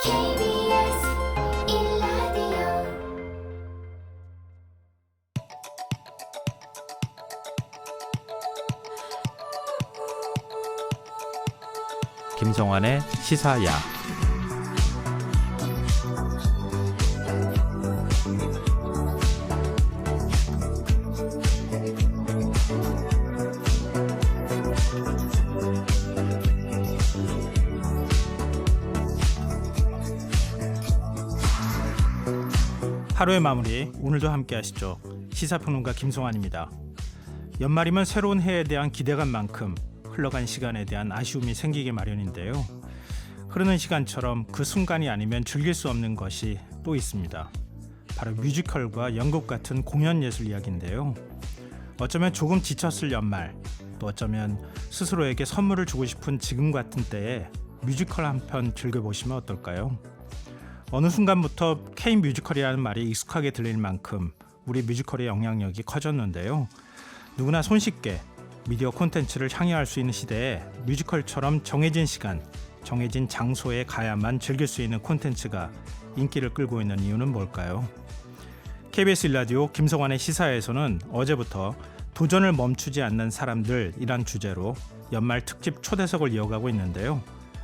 KBS 1라디오 김성환의 시사야. 하루의 마무리, 오늘도 함께 하시죠. 시사평론가 김성환입니다. 연말이면 새로운 해에 대한 기대감만큼 흘러간 시간에 대한 아쉬움이 생기기 마련인데요. 흐르는 시간처럼 그 순간이 아니면 즐길 수 없는 것이 또 있습니다. 바로 뮤지컬과 연극 같은 공연 예술 이야기인데요. 어쩌면 조금 지쳤을 연말, 또 어쩌면 스스로에게 선물을 주고 싶은 지금 같은 때에 뮤지컬 한 편 즐겨보시면 어떨까요? 어느 순간부터 K-뮤지컬이라는 말이 익숙하게 들릴 만큼 우리 뮤지컬의 영향력이 커졌는데요. 누구나 손쉽게 미디어 콘텐츠를 향유할 수 있는 시대에 뮤지컬처럼 정해진 시간, 정해진 장소에 가야만 즐길 수 있는 콘텐츠가 인기를 끌고 있는 이유는 뭘까요? KBS 1라디오 김성환의 시사에서는 어제부터 도전을 멈추지 않는 사람들이란 주제로 연말 특집 초대석을 이어가고 있는데요.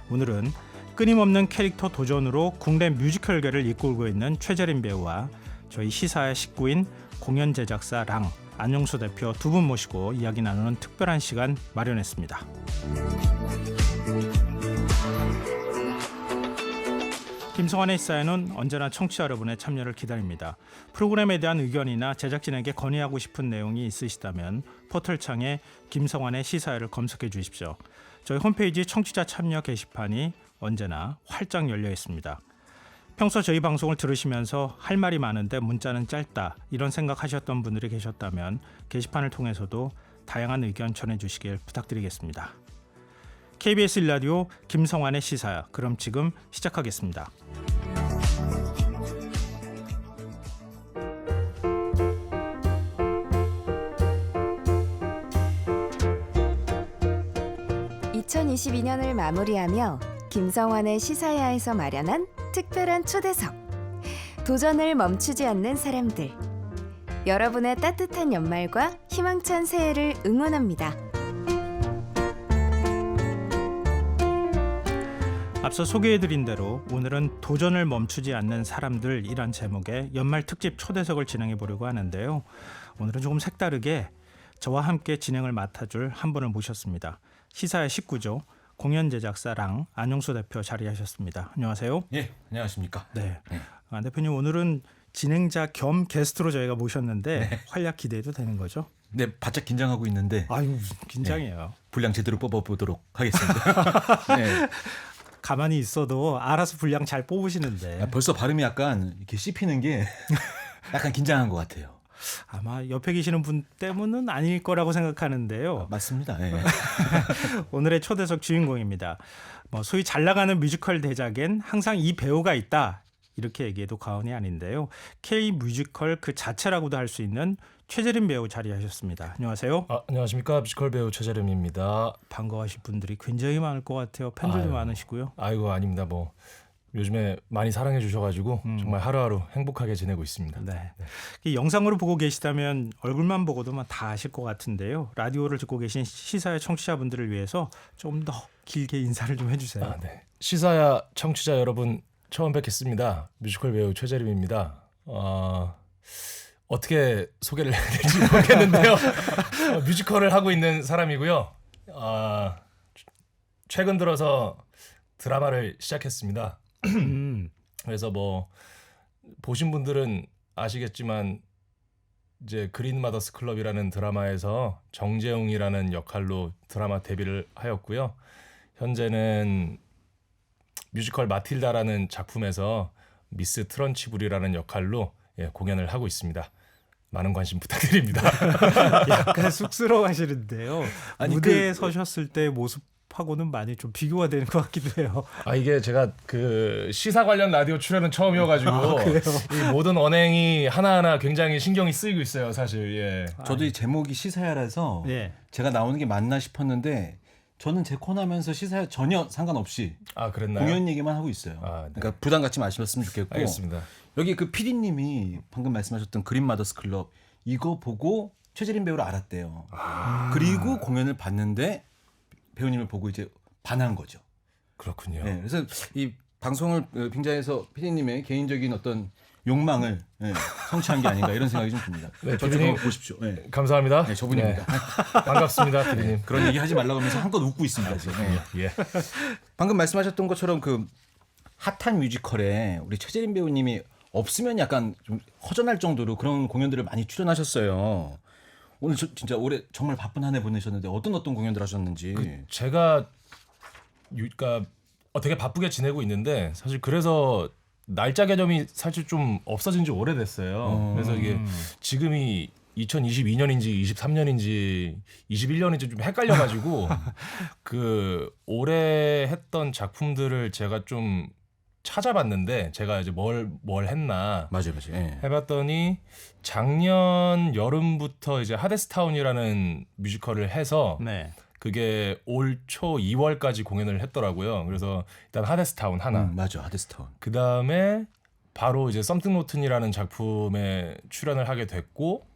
오늘은 끊임없는 캐릭터 도전으로 국내 뮤지컬계를 이끌고 있는 최재림 배우와 저희 시사의 식구인 공연 제작사 랑 안용수 대표 두 분 모시고 이야기 나누는 특별한 시간 마련했습니다. 김성환의 시사에는 언제나 청취자 여러분의 참여를 기다립니다. 프로그램에 대한 의견이나 제작진에게 건의하고 싶은 내용이 있으시다면 포털창에 김성환의 시사회를 검색해 주십시오. 저희 홈페이지 청취자 참여 게시판이 언제나 활짝 열려 있습니다. 평소 저희 방송을 들으시면서 할 말이 많은데 문자는 짧다, 이런 생각하셨던 분들이 계셨다면 게시판을 통해서도 다양한 의견 전해주시길 부탁드리겠습니다. KBS 1라디오 김성환의 시사야, 그럼 지금 시작하겠습니다. (2022년을) 마무리하며 김성환의 시사야에서 마련한 특별한 초대석, 도전을 멈추지 않는 사람들. 여러분의 따뜻한 연말과 희망찬 새해를 응원합니다. 앞서 소개해드린 대로 오늘은 도전을 멈추지 않는 사람들이란 제목의 연말 특집 초대석을 진행해 보려고 하는데요. 오늘은 조금 색다르게 저와 함께 진행을 맡아줄 한 분을 모셨습니다. 시사의 식구죠. 공연 제작사 랑 안용수 대표 자리하셨습니다. 안녕하세요. 예, 안녕하십니까. 네, 안 대표님 오늘은 진행자 겸 게스트로 저희가 모셨는데 네. 활약 기대해도 되는 거죠? 네, 바짝 긴장하고 있는데 아유, 무슨 긴장해요. 분량 제대로 뽑아보도록 하겠습니다. 네. 가만히 있어도 알아서 분량 잘 뽑으시는데 벌써 발음이 약간 이렇게 씹히는 게 약간 긴장한 것 같아요. 아마 옆에 계시는 분 때문은 아닐 거라고 생각하는데요. 맞습니다. 네. 오늘의 초대석 주인공입니다. 소위 잘 나가는 뮤지컬 대작엔 항상 이 배우가 있다, 이렇게 얘기해도 과언이 아닌데요. K-뮤지컬 그 자체라고도 할 수 있는 최재림 배우 자리하셨습니다. 안녕하세요. 안녕하십니까. 뮤지컬 배우 최재림입니다. 반가워하실 분들이 굉장히 많을 것 같아요. 팬들도 많으시고요. 아이고, 아닙니다. 요즘에 많이 사랑해 주셔가지고 정말 하루하루 행복하게 지내고 있습니다. 네. 이 영상으로 보고 계시다면 얼굴만 보고도 다 아실 것 같은데요. 라디오를 듣고 계신 시사의 청취자분들을 위해서 좀 더 길게 인사를 좀 해주세요. 네. 시사야 청취자 여러분, 처음 뵙겠습니다. 뮤지컬 배우 최재림입니다. 어떻게 소개를 해야 될지 모르겠는데요. 뮤지컬을 하고 있는 사람이고요. 최근 들어서 드라마를 시작했습니다. 그래서 보신 분들은 아시겠지만 이제 그린 마더스 클럽이라는 드라마에서 정재웅이라는 역할로 드라마 데뷔를 하였고요. 현재는 뮤지컬 마틸다라는 작품에서 미스 트런치부리라는 역할로 공연을 하고 있습니다. 많은 관심 부탁드립니다. 약간 쑥스러워하시는데요. 아니, 무대에 서셨을 때 모습하고는 많이 좀 비교가 되는 것 같기도 해요. 이게 제가 그 시사 관련 라디오 출연은 처음이어가지고 이 모든 언행이 하나하나 굉장히 신경이 쓰이고 있어요, 사실. 예. 저도 이 제목이 시사야라서 예. 제가 나오는 게 맞나 싶었는데 저는 제 코너 하면서 시사에 전혀 상관없이 아 그랬나요? 공연 얘기만 하고 있어요. 아, 네. 그러니까 부담 갖지 마셨으면 좋겠고. 알겠습니다. 여기 그 PD님이 방금 말씀하셨던 그린 마더스 클럽 이거 보고 최재림 배우를 알았대요. 그리고 공연을 봤는데 배우님을 보고 이제 반한 거죠. 그렇군요. 네, 그래서 이 방송을 빙자해서 PD님의 개인적인 어떤 욕망을 성취한 게 아닌가 이런 생각이 좀 듭니다. 네, 저쪽 PD님. 한번 보십시오. 네. 감사합니다. 네, 저분입니다. 반갑습니다, 피디님. 그런 얘기 하지 말라고 하면서 한껏 웃고 있습니다. 지금. 네. 예. 방금 말씀하셨던 것처럼 그 핫한 뮤지컬에 우리 최재림 배우님이 없으면 약간 좀 허전할 정도로 그런 공연들을 많이 출연하셨어요. 오늘 진짜 올해 정말 바쁜 한 해 보내셨는데 어떤 공연들 하셨는지. 제가 그러니까 되게 바쁘게 지내고 있는데 사실 그래서 날짜 개념이 사실 좀 없어진 지 오래됐어요. 그래서 이게 지금이 2022년인지 23년인지 21년인지 좀 헷갈려가지고 그 올해 했던 작품들을 제가 좀 찾아봤는데 제가 이제 뭘 했나 맞아요. 예. 해봤더니 작년 여름부터 이제 하데스타운이라는 뮤지컬을 해서 네. 그게 올 초 2월까지 공연을 했더라고요. 그래서 일단 하데스타운 하나. 맞아, 하데스타운. 그 다음에 바로 이제 썸띵 로튼이라는 작품에 출연을 하게 됐고,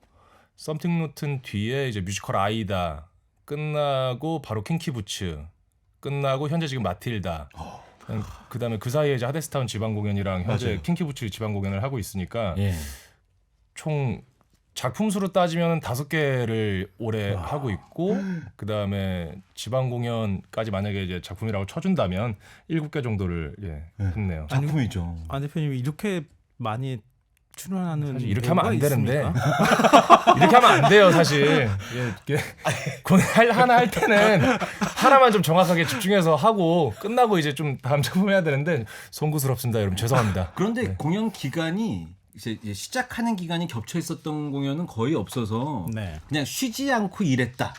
썸띵 로튼 뒤에 이제 뮤지컬 아이다 끝나고 바로 킹키부츠 끝나고 현재 지금 마틸다. 그 다음에 그 사이에 이제 하데스타운 지방 공연이랑 현재 맞아요. 킹키부츠 지방 공연을 하고 있으니까 예. 총 작품 수로 따지면 5개를 올해 하고 있고 그 다음에 지방 공연까지 만약에 이제 작품이라고 쳐준다면 7개 정도를 했네요. 작품이죠. 안 대표님 이렇게 많이 출연하는 사실 이렇게 하면 안 배우가 되는데 있습니까? 이렇게 하면 안 돼요 사실. 공연 하나 할 때는 하나만 좀 정확하게 집중해서 하고 끝나고 이제 좀 다음 작품 해야 되는데 송구스럽습니다 여러분 죄송합니다. 그런데 공연 기간이 이제 시작하는 기간이 겹쳐 있었던 공연은 거의 없어서 네. 그냥 쉬지 않고 일했다.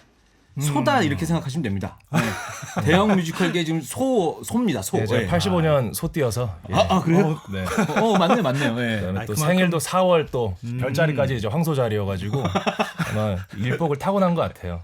소다 이렇게 생각하시면 됩니다. 네. 대형 뮤지컬계 지금 소입니다. 소. 네, 제가 예. 85년 소띠여서 그래요? 네. 맞네요. 예. 그다음에 또 그만큼- 생일도 4월 또 별자리까지 이제 황소자리여가지고 아마 일복을 타고난 것 같아요.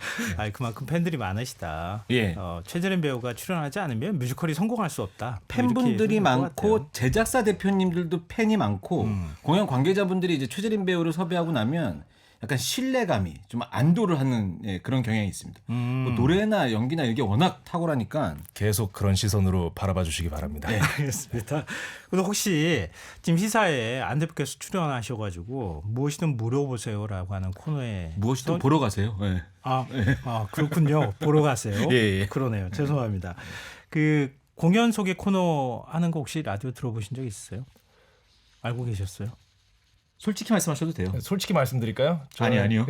그만큼 팬들이 많으시다. 예. 최재림 배우가 출연하지 않으면 뮤지컬이 성공할 수 없다. 팬분들이 이렇게 생각할 것 많고 같아요. 제작사 대표님들도 팬이 많고 공연 관계자분들이 이제 최재림 배우를 섭외하고 나면 약간 신뢰감이 좀 안도를 하는 그런 경향이 있습니다. 뭐 노래나 연기나 이게 워낙 탁월하니까 계속 그런 시선으로 바라봐 주시기 바랍니다. 알겠습니다. 근데 혹시 지금 시사에 안 대표께서 출연하셔가지고 무엇이든 물어보세요라고 하는 코너에 무엇이든 보러 가세요. 예. 그렇군요. 보러 가세요. 예. 그러네요. 죄송합니다. 그 공연 소개 코너 하는 거 혹시 라디오 들어보신 적 있으세요? 알고 계셨어요? 솔직히 말씀하셔도 돼요. 솔직히 말씀드릴까요? 아니요.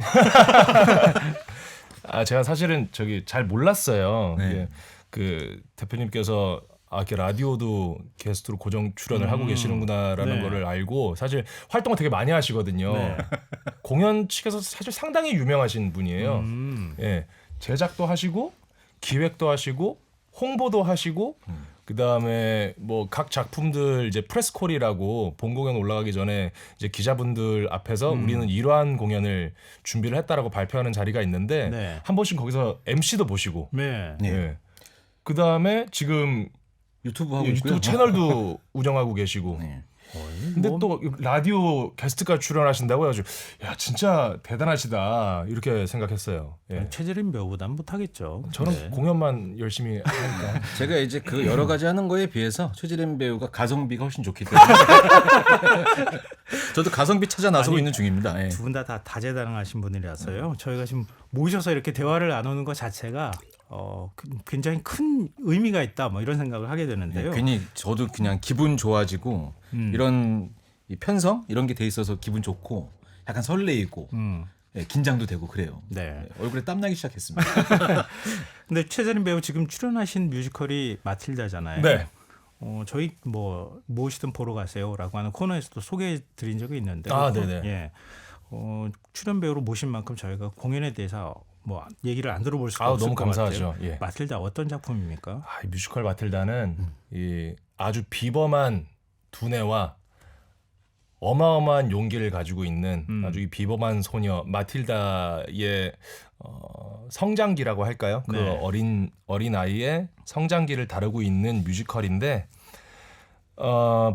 제가 사실은 잘 몰랐어요. 네. 이게 그 대표님께서 이렇게 라디오도 게스트로 고정 출연을 하고 계시는구나라는 네. 거를 알고 사실 활동을 되게 많이 하시거든요. 네. 공연 측에서 사실 상당히 유명하신 분이에요. 예, 제작도 하시고 기획도 하시고 홍보도 하시고 그 다음에 뭐 각 작품들 이제 프레스콜이라고 본 공연 올라가기 전에 이제 기자분들 앞에서 우리는 이러한 공연을 준비를 했다라고 발표하는 자리가 있는데 네. 한 번씩 거기서 MC도 보시고 네. 네. 예. 그 다음에 지금 유튜브 하고 유튜브 있고요. 채널도 운영하고 계시고 네. 근데 또 라디오 게스트까지 출연하신다고 해가지고 야 진짜 대단하시다 이렇게 생각했어요. 예. 최재림 배우보다는 못하겠죠. 저는 네. 공연만 열심히 하니까 제가 이제 그 여러 가지 하는 거에 비해서 최재림 배우가 가성비가 훨씬 좋기 때문에 저도 가성비 찾아 나서고 있는 중입니다. 예. 두 분 다 다재다능하신 분이라서요. 저희가 지금 모셔서 이렇게 대화를 나누는 것 자체가 굉장히 큰 의미가 있다. 뭐 이런 생각을 하게 되는데요. 괜히 저도 그냥 기분 좋아지고 이런 이 편성 이런 게 돼 있어서 기분 좋고 약간 설레이고 긴장도 되고 그래요. 네. 얼굴에 땀 나기 시작했습니다. 근데 최재림 배우 지금 출연하신 뮤지컬이 마틸다잖아요. 네. 저희 뭐 무엇이든 보러 가세요라고 하는 코너에서도 소개해 드린 적이 있는데 네네. 예. 출연 배우로 모신 만큼 저희가 공연에 대해서 뭐 얘기를 안 들어볼 수가 없을 너무 것 감사하죠. 같아요. 예. 마틸다 어떤 작품입니까? 이 뮤지컬 마틸다는 이 아주 비범한 두뇌와 어마어마한 용기를 가지고 있는 아주 이 비범한 소녀 마틸다의 성장기라고 할까요? 그 네. 어린 아이의 성장기를 다루고 있는 뮤지컬인데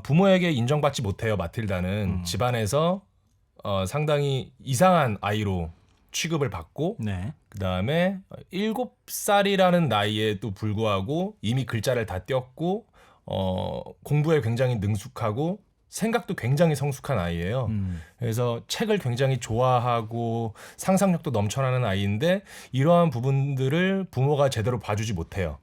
부모에게 인정받지 못해요. 마틸다는 집안에서 상당히 이상한 아이로 취급을 받고 네. 그다음에 7살이라는 나이에도 불구하고 이미 글자를 다 띄었고 공부에 굉장히 능숙하고 생각도 굉장히 성숙한 아이예요. 그래서 책을 굉장히 좋아하고 상상력도 넘쳐나는 아이인데 이러한 부분들을 부모가 제대로 봐주지 못해요.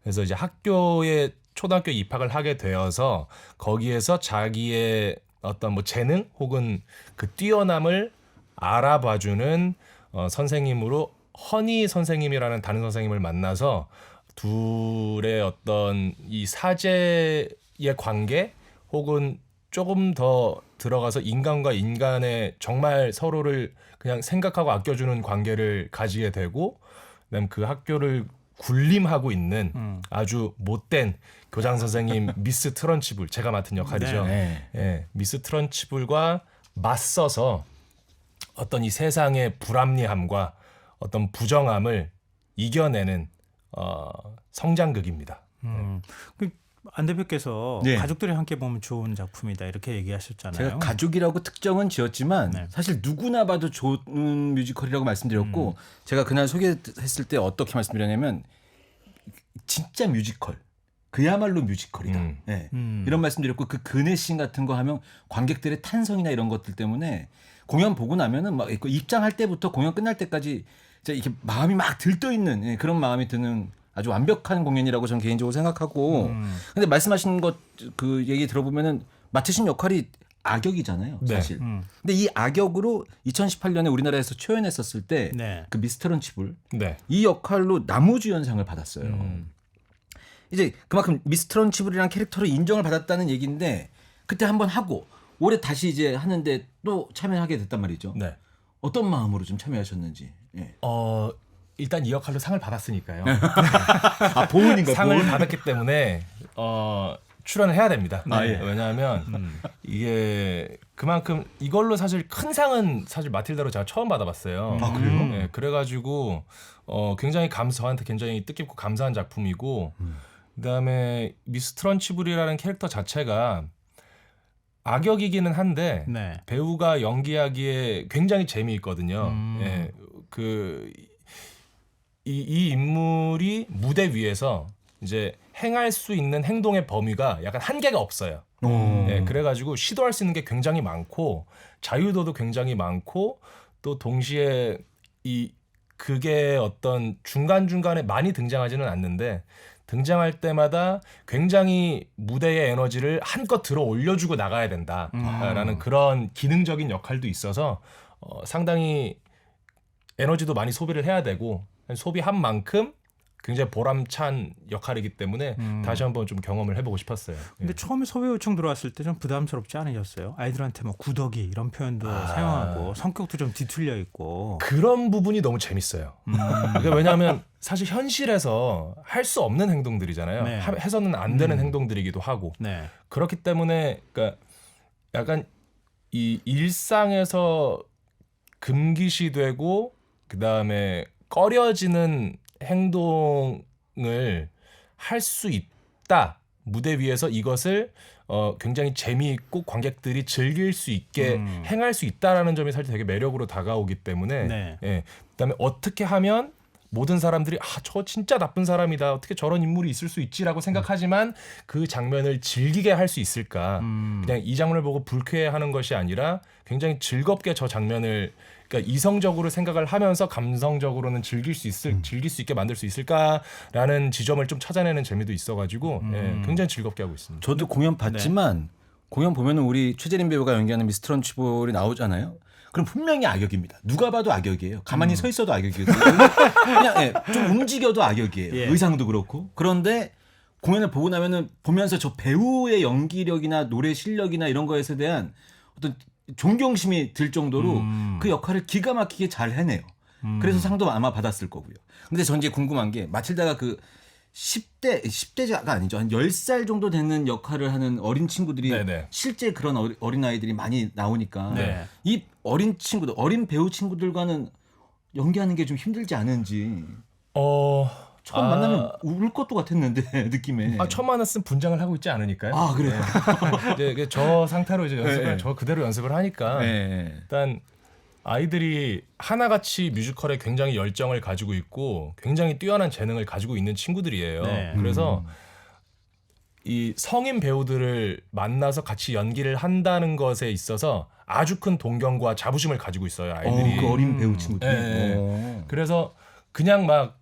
그래서 이제 학교에 초등학교 입학을 하게 되어서 거기에서 자기의 어떤 뭐 재능 혹은 그 뛰어남을 알아봐주는 선생님으로 허니 선생님이라는 다른 선생님을 만나서 둘의 어떤 이 사제의 관계 혹은 조금 더 들어가서 인간과 인간의 정말 서로를 그냥 생각하고 아껴주는 관계를 가지게 되고 그다음 그 학교를 군림하고 있는 아주 못된 교장 선생님 미스 트런치불 제가 맡은 역할이죠. 네. 예, 미스 트런치불과 맞서서 어떤 이 세상의 불합리함과 어떤 부정함을 이겨내는 성장극입니다. 안 대표께서 네. 가족들이 함께 보면 좋은 작품이다 이렇게 얘기하셨잖아요. 제가 가족이라고 특정은 지었지만 네. 사실 누구나 봐도 좋은 뮤지컬이라고 말씀드렸고 제가 그날 소개했을 때 어떻게 말씀드렸냐면 진짜 뮤지컬. 그야말로 뮤지컬이다. 네. 이런 말씀드렸고 그 그네씬 같은 거 하면 관객들의 탄성이나 이런 것들 때문에 공연 보고 나면은 막 입장할 때부터 공연 끝날 때까지 진짜 이렇게 마음이 막 들떠 있는 그런 마음이 드는 아주 완벽한 공연이라고 저는 개인적으로 생각하고 근데 말씀하신 것 그 얘기 들어보면은 맡으신 역할이 악역이잖아요, 네. 사실. 근데 이 악역으로 2018년에 우리나라에서 초연했었을 때 그 네. 미스 트런치불 네. 이 역할로 나무주연상을 받았어요. 이제 그만큼 미스 트런치불이라는 캐릭터로 인정을 받았다는 얘기인데 그때 한번 하고 올해 다시 이제 하는데 또 참여하게 됐단 말이죠. 네. 어떤 마음으로 좀 참여하셨는지. 예. 일단 이 역할로 상을 받았으니까요. 아 보은인가 상을 받았기 때문에 출연을 해야 됩니다. 아, 예. 왜냐하면 이게 그만큼 이걸로 사실 큰 상은 사실 마틸다로 제가 처음 받아봤어요. 아, 그래요? 네, 그래가지고 굉장히 저한테 굉장히 뜻깊고 감사한 작품이고 그다음에 미스 트런치불이라는 캐릭터 자체가 악역이기는 한데 네. 배우가 연기하기에 굉장히 재미있거든요. 예, 이 인물이 무대 위에서 이제 행할 수 있는 행동의 범위가 약간 한계가 없어요. 예, 그래가지고 시도할 수 있는 게 굉장히 많고 자유도도 굉장히 많고 또 동시에 그게 어떤 중간중간에 많이 등장하지는 않는데 등장할 때마다 굉장히 무대의 에너지를 한껏 들어 올려주고 나가야 된다라는 그런 기능적인 역할도 있어서 상당히 에너지도 많이 소비를 해야 되고 소비한 만큼 굉장히 보람찬 역할이기 때문에 다시 한번 좀 경험을 해보고 싶었어요. 근데 처음에 섭외 요청 들어왔을 때 좀 부담스럽지 않으셨어요? 아이들한테 뭐 구더기 이런 표현도 사용하고 성격도 좀 뒤틀려 있고. 그런 부분이 너무 재밌어요. 그러니까 왜냐하면 사실 현실에서 할 수 없는 행동들이잖아요. 네. 해서는 안 되는 행동들이기도 하고 네. 그렇기 때문에 그러니까 약간 이 일상에서 금기시되고 그 다음에 꺼려지는 행동을 할 수 있다. 무대 위에서 이것을 굉장히 재미있고 관객들이 즐길 수 있게 행할 수 있다라는 점이 사실 되게 매력으로 다가오기 때문에 네. 예. 그다음에 어떻게 하면 모든 사람들이 저 진짜 나쁜 사람이다. 어떻게 저런 인물이 있을 수 있지라고 생각하지만 그 장면을 즐기게 할 수 있을까? 그냥 이 장면을 보고 불쾌해하는 것이 아니라 굉장히 즐겁게 저 장면을 그러니까 이성적으로 생각을 하면서 감성적으로는 즐길 수 있게 만들 수 있을까라는 지점을 좀 찾아내는 재미도 있어가지고 예, 굉장히 즐겁게 하고 있습니다. 저도 공연 봤지만 공연 보면은 우리 최재림 배우가 연기하는 미스 트런치볼이 나오잖아요. 그럼 분명히 악역입니다. 누가 봐도 악역이에요. 가만히 서 있어도 악역이거든요. 그냥 좀 움직여도 악역이에요. 예. 의상도 그렇고. 그런데 공연을 보고 나면은 보면서 저 배우의 연기력이나 노래 실력이나 이런 거에 대한 어떤 존경심이 들 정도로 그 역할을 기가 막히게 잘 해내요. 그래서 상도 아마 받았을 거고요. 근데 전 이제 궁금한 게 마틸다가 그 10대가 아니죠. 한 10살 정도 되는 역할을 하는 어린 친구들이 네네. 실제 그런 어린 아이들이 많이 나오니까 네. 이 어린 친구들, 어린 배우 친구들과는 연기하는 게 좀 힘들지 않은지. 처음 만나면 울 것도 같았는데 느낌에. 처음 만났으면 분장을 하고 있지 않으니까요. 아, 그래요? 이제 저 상태로 이제 연습을 네. 저 그대로 연습을 하니까 네. 일단 아이들이 하나같이 뮤지컬에 굉장히 열정을 가지고 있고 굉장히 뛰어난 재능을 가지고 있는 친구들이에요. 네. 그래서 이 성인 배우들을 만나서 같이 연기를 한다는 것에 있어서 아주 큰 동경과 자부심을 가지고 있어요, 아이들이. 그 어린 배우 친구들이. 네. 그래서 그냥 막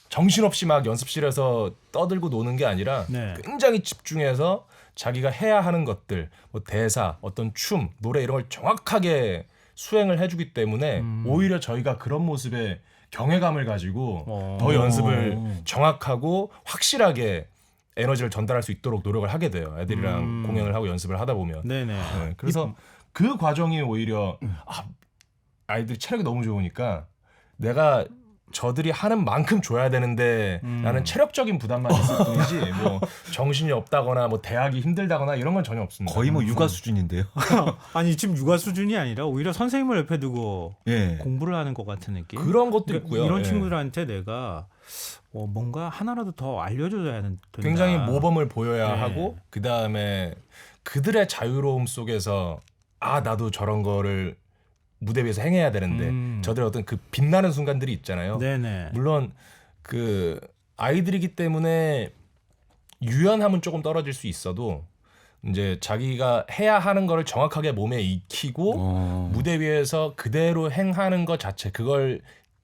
정신없이 막 연습실에서 떠들고 노는 게 아니라 네. 굉장히 집중해서 자기가 해야 하는 것들, 뭐 대사, 어떤 춤, 노래 이런 걸 정확하게 수행을 해주기 때문에 오히려 저희가 그런 모습에 경외감을 가지고 더 연습을 정확하고 확실하게 에너지를 전달할 수 있도록 노력을 하게 돼요. 애들이랑 공연을 하고 연습을 하다 보면. 네네. 네, 그래서 그 과정이 오히려 아이들이 체력이 너무 좋으니까 내가 저들이 하는 만큼 줘야 되는데 라는 체력적인 부담만 있을 뿐이지 뭐 정신이 없다거나 뭐 대하기 힘들다거나 이런 건 전혀 없습니다. 거의 뭐 육아 수준인데요. 아니 지금 육아 수준이 아니라 오히려 선생님을 옆에 두고 예. 공부를 하는 것 같은 느낌. 그런 것도 그러니까 있고요. 이런 예. 친구들한테 내가 뭔가 하나라도 더 알려줘야 된다. 굉장히 모범을 보여야 네. 하고 그 다음에 그들의 자유로움 속에서 나도 저런 거를 무대 위에서 행해야 되는데 저들의 어떤 그 빛나는 순간들이 있잖아요. 네네. 물론 그 아이들이기 때문에 유연함은 조금 떨어질 수 있어도 이제 자기가 해야 하는 거를 정확하게 몸에 익히고 무대 위에서 그대로 행하는 것 자체 그걸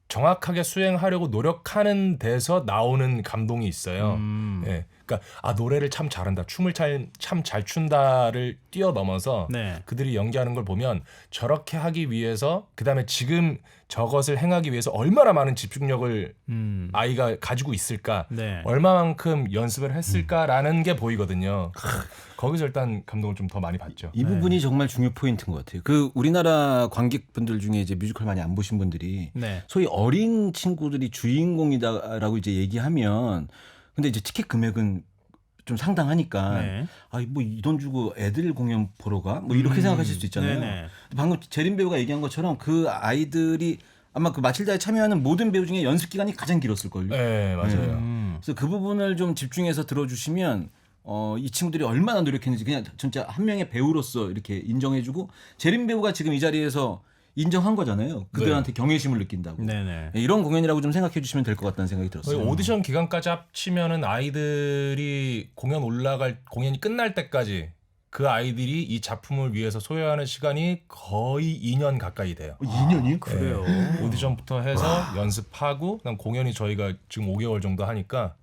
정확하게 수행하려고 노력하는 데서 나오는 감동이 있어요. 예. 그러니까 노래를 참 잘한다, 춤을 참 잘 춘다를 뛰어넘어서 네. 그들이 연기하는 걸 보면 저렇게 하기 위해서 그다음에 지금 저것을 행하기 위해서 얼마나 많은 집중력을 아이가 가지고 있을까, 네. 얼마만큼 연습을 했을까라는 게 보이거든요. 거기서 일단 감동을 좀 더 많이 받죠. 이 부분이 정말 중요 포인트인 것 같아요. 그 우리나라 관객분들 중에 이제 뮤지컬 많이 안 보신 분들이 네. 소위 어린 친구들이 주인공이다라고 이제 얘기하면 근데 이제 티켓 금액은 좀 상당하니까 네. 뭐 이 돈 주고 애들 공연 보러 가? 뭐 이렇게 생각하실 수 있잖아요. 네네. 방금 재림 배우가 얘기한 것처럼 그 아이들이 아마 그 마틸다에 참여하는 모든 배우 중에 연습 기간이 가장 길었을 걸요. 네, 맞아요. 그래서 그 부분을 좀 집중해서 들어주시면 이 친구들이 얼마나 노력했는지 그냥 진짜 한 명의 배우로서 이렇게 인정해주고 재림 배우가 지금 이 자리에서 인정한 거잖아요. 그들한테 경외심을 느낀다고. 네네. 이런 공연이라고 좀 생각해 주시면 될 것 같다는 생각이 거의 들었어요. 오디션 기간까지 합치면은 아이들이 공연이 끝날 때까지 그 아이들이 이 작품을 위해서 소요하는 시간이 거의 2년 가까이 돼요. 2년이요? 그래요. 오디션부터 해서 연습하고 그다음 공연이 저희가 지금 5개월 정도 하니까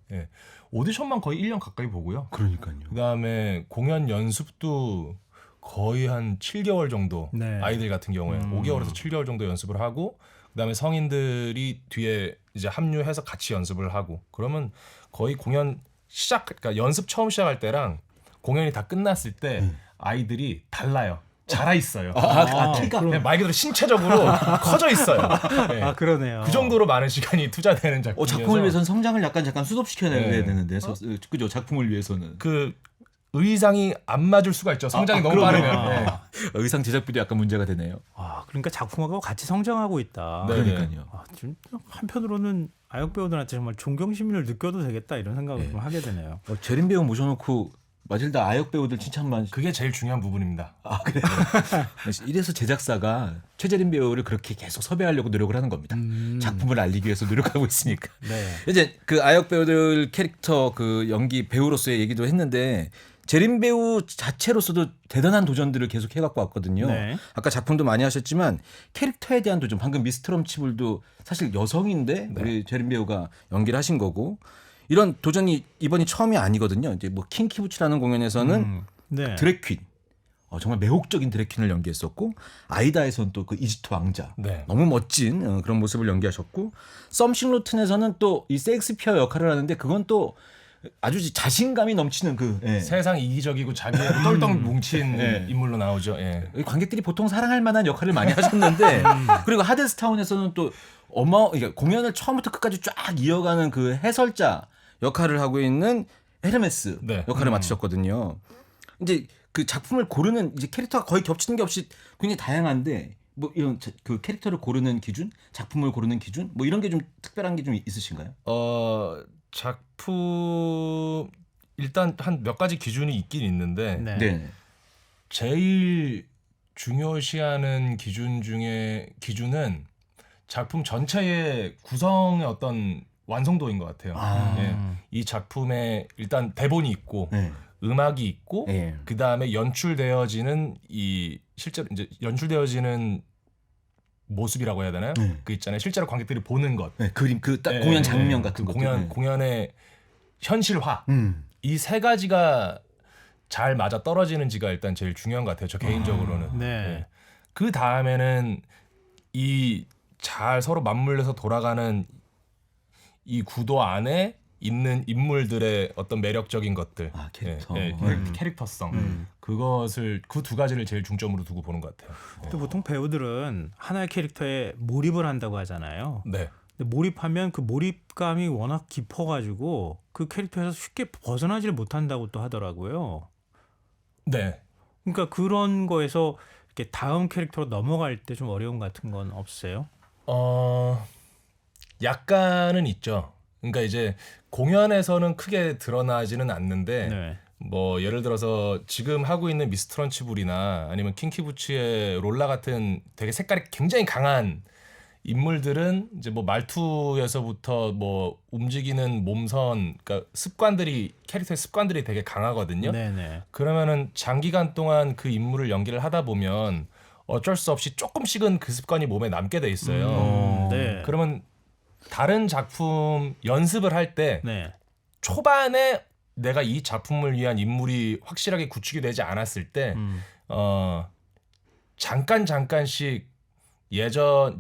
오디션만 거의 1년 가까이 보고요. 그러니까요. 그다음에 공연 연습도 거의 한 7개월 정도 네. 아이들 같은 경우에 5개월에서 7개월 정도 연습을 하고 그다음에 성인들이 뒤에 이제 합류해서 같이 연습을 하고 그러면 거의 공연 그러니까 연습 처음 시작할 때랑 공연이 다 끝났을 때 아이들이 달라요. 자라 있어요. 키가 그냥 말 그대로 신체적으로 커져 있어요. 네. 그러네요. 그 정도로 많은 시간이 투자되는 작품이어서 작품을 위해서는 성장을 잠깐 수습시켜야 네. 되는데 그죠? 작품을 위해서는 그 의상이 안 맞을 수가 있죠. 성장이 너무 그러네요. 빠르면. 네. 의상 제작비도 약간 문제가 되네요. 그러니까 작품하고 같이 성장하고 있다. 네. 그러니까요. 좀 한편으로는 아역 배우들한테 정말 존경심을 느껴도 되겠다 이런 생각을 좀 하게 되네요. 재림 배우 모셔놓고 마틸다 아역 배우들 칭찬만 그게 제일 중요한 부분입니다. 그래. 이래서 제작사가 최재림 배우를 그렇게 계속 섭외하려고 노력을 하는 겁니다. 작품을 알리기 위해서 노력하고 있으니까. 네. 이제 그 아역 배우들 캐릭터 그 연기 배우로서의 얘기도 했는데 재림 배우 자체로서도 대단한 도전들을 계속 해갖고 왔거든요. 네. 아까 작품도 많이 하셨지만 캐릭터에 대한 도전. 방금 미스터 럼치블도 사실 여성인데 우리 재림 배우가 연기를 하신 거고 이런 도전이 이번이 처음이 아니거든요. 이제 뭐 킹키부츠라는 공연에서는 네. 드래퀸. 정말 매혹적인 드래퀸을 연기했었고 아이다에서는 또 그 이집트 왕자 네. 너무 멋진 그런 모습을 연기하셨고 썸씽로튼에서는 또 이 셰익스피어 역할을 하는데 그건 또 아주 자신감이 넘치는 세상 이기적이고 자기하고 똘똘 뭉친 인물로 나오죠. 예. 관객들이 보통 사랑할 만한 역할을 많이 하셨는데 그리고 하데스타운에서는 또 그러니까 공연을 처음부터 끝까지 쫙 이어가는 그 해설자 역할을 하고 있는 헤르메스 네. 역할을 맡으셨거든요. 이제 그 작품을 고르는 이제 캐릭터가 거의 겹치는 게 없이 굉장히 다양한데 뭐 이런 그 캐릭터를 고르는 기준, 작품을 고르는 기준, 뭐 이런 게 좀 특별한 게 좀 있으신가요? 작품 일단 한 몇 가지 기준이 있긴 있는데 네. 네. 제일 중요시하는 기준은 작품 전체의 구성의 어떤 완성도인 것 같아요. 아. 예. 이 작품에 일단 대본이 있고 네. 음악이 있고 네. 그 다음에 연출되어지는 이 실제로 이제 연출되어지는 모습이라고 해야 되나요? 네. 그 있잖아요. 실제로 관객들이 보는 것, 네, 그림 그 딱 예, 공연 예, 장면 예. 같은 그 것들. 공연의 현실화 이 3가지가 잘 맞아 떨어지는지가 일단 제일 중요한 것 같아요. 저 개인적으로는. 네. 예. 그 다음에는 이 잘 서로 맞물려서 돌아가는 이 구도 안에 있는 인물들의 어떤 매력적인 것들, 아, 캐릭터. 캐릭터성, 그것을 그 2가지를 제일 중점으로 두고 보는 것 같아요. 또 보통 배우들은 하나의 캐릭터에 몰입을 한다고 하잖아요. 네. 근데 몰입하면 그 몰입감이 워낙 깊어가지고 그 캐릭터에서 쉽게 벗어나질 못한다고 또 하더라고요. 네. 그러니까 그런 거에서 이렇게 다음 캐릭터로 넘어갈 때 좀 어려움 같은 건 없어요? 약간은 있죠. 그러니까 이제 공연에서는 크게 드러나지는 않는데 네. 뭐 예를 들어서 지금 하고 있는 미스트런치불이나 아니면 킹키부츠의 롤라 같은 되게 색깔이 굉장히 강한 인물들은 이제 뭐 말투에서부터 뭐 움직이는 몸선, 그러니까 캐릭터의 습관들이 되게 강하거든요. 네네. 그러면은 장기간 동안 그 인물을 연기를 하다 보면 어쩔 수 없이 조금씩은 그 습관이 몸에 남게 돼 있어요. 네. 그러면 다른 작품 연습을 할 때 네. 초반에 내가 이 작품을 위한 인물이 확실하게 구축이 되지 않았을 때 잠깐씩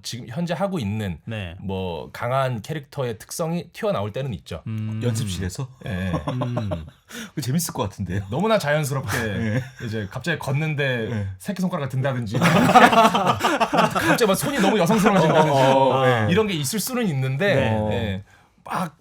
지금 현재 하고 있는 네. 뭐 강한 캐릭터의 특성이 튀어나올 때는 있죠. 연습실에서 예. 그 재밌을 것 같은데요. 너무나 자연스럽게 이제 갑자기 걷는데 네. 새끼손가락을 든다든지 갑자기 막 손이 너무 여성스러워진다든지 이런 게 있을 수는 있는데 네. 예. 막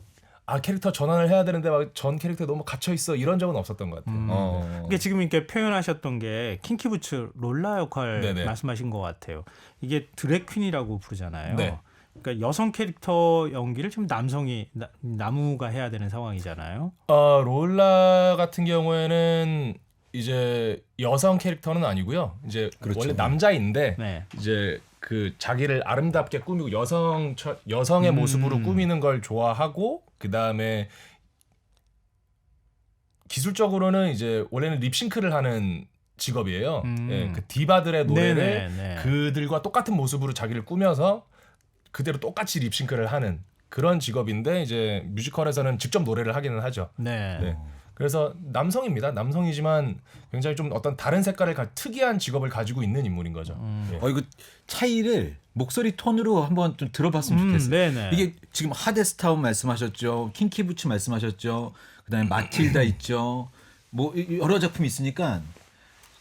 캐릭터 전환을 해야 되는데 막 전 캐릭터에 너무 갇혀 있어 이런 적은 없었던 것 같아요. 이게 지금 이렇게 표현하셨던 게 킹키부츠 롤라 역할 네네. 말씀하신 것 같아요. 이게 드래퀸이라고 부르잖아요. 네. 그러니까 여성 캐릭터 연기를 지금 남성이 나무가 해야 되는 상황이잖아요. 롤라 같은 경우에는 이제 여성 캐릭터는 아니고요. 이제 그렇죠. 원래 남자인데 네. 이제 그 자기를 아름답게 꾸미고 여성의 모습으로 꾸미는 걸 좋아하고 그 다음에 기술적으로는 이제 원래는 립싱크를 하는 직업이에요. 예, 그 디바들의 노래를 네네. 그들과 똑같은 모습으로 자기를 꾸며서 그대로 똑같이 립싱크를 하는 그런 직업인데 이제 뮤지컬에서는 직접 노래를 하기는 하죠. 네. 네. 그래서 남성입니다. 남성이지만 굉장히 좀 어떤 다른 색깔을 특이한 직업을 가지고 있는 인물인 거죠. 예. 이거 차이를 목소리 톤으로 한번 좀 들어봤으면 좋겠어요. 네네. 이게 지금 하데스타운 말씀하셨죠, 킹키부츠 말씀하셨죠, 그다음에 마틸다 있죠. 뭐 여러 작품이 있으니까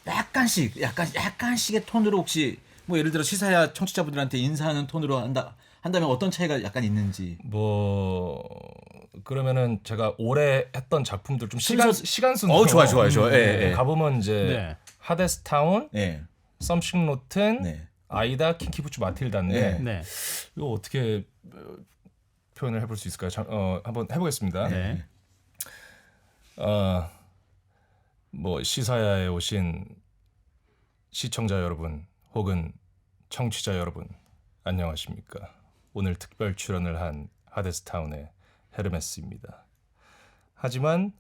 약간씩의 톤으로 혹시 뭐 예를 들어 시사야 청취자분들한테 인사하는 톤으로 한다면 어떤 차이가 약간 있는지. 뭐 그러면은 제가 올해 했던 작품들 좀 시간 순서. 좋아요. 예. 가보면 이제 네. 하데스타운, 예. 썸씽 로튼, 네. 아이다, 킹키부츠, 마틸다인데 네. 이거 어떻게 표현을 해볼 수 있을까요? 한번 해보겠습니다. 네. 뭐 시사야에 오신 시청자 여러분 혹은 청취자 여러분 안녕하십니까? 오늘 특별 출연을 한 하데스타운의 헤르메스입니다. 하지만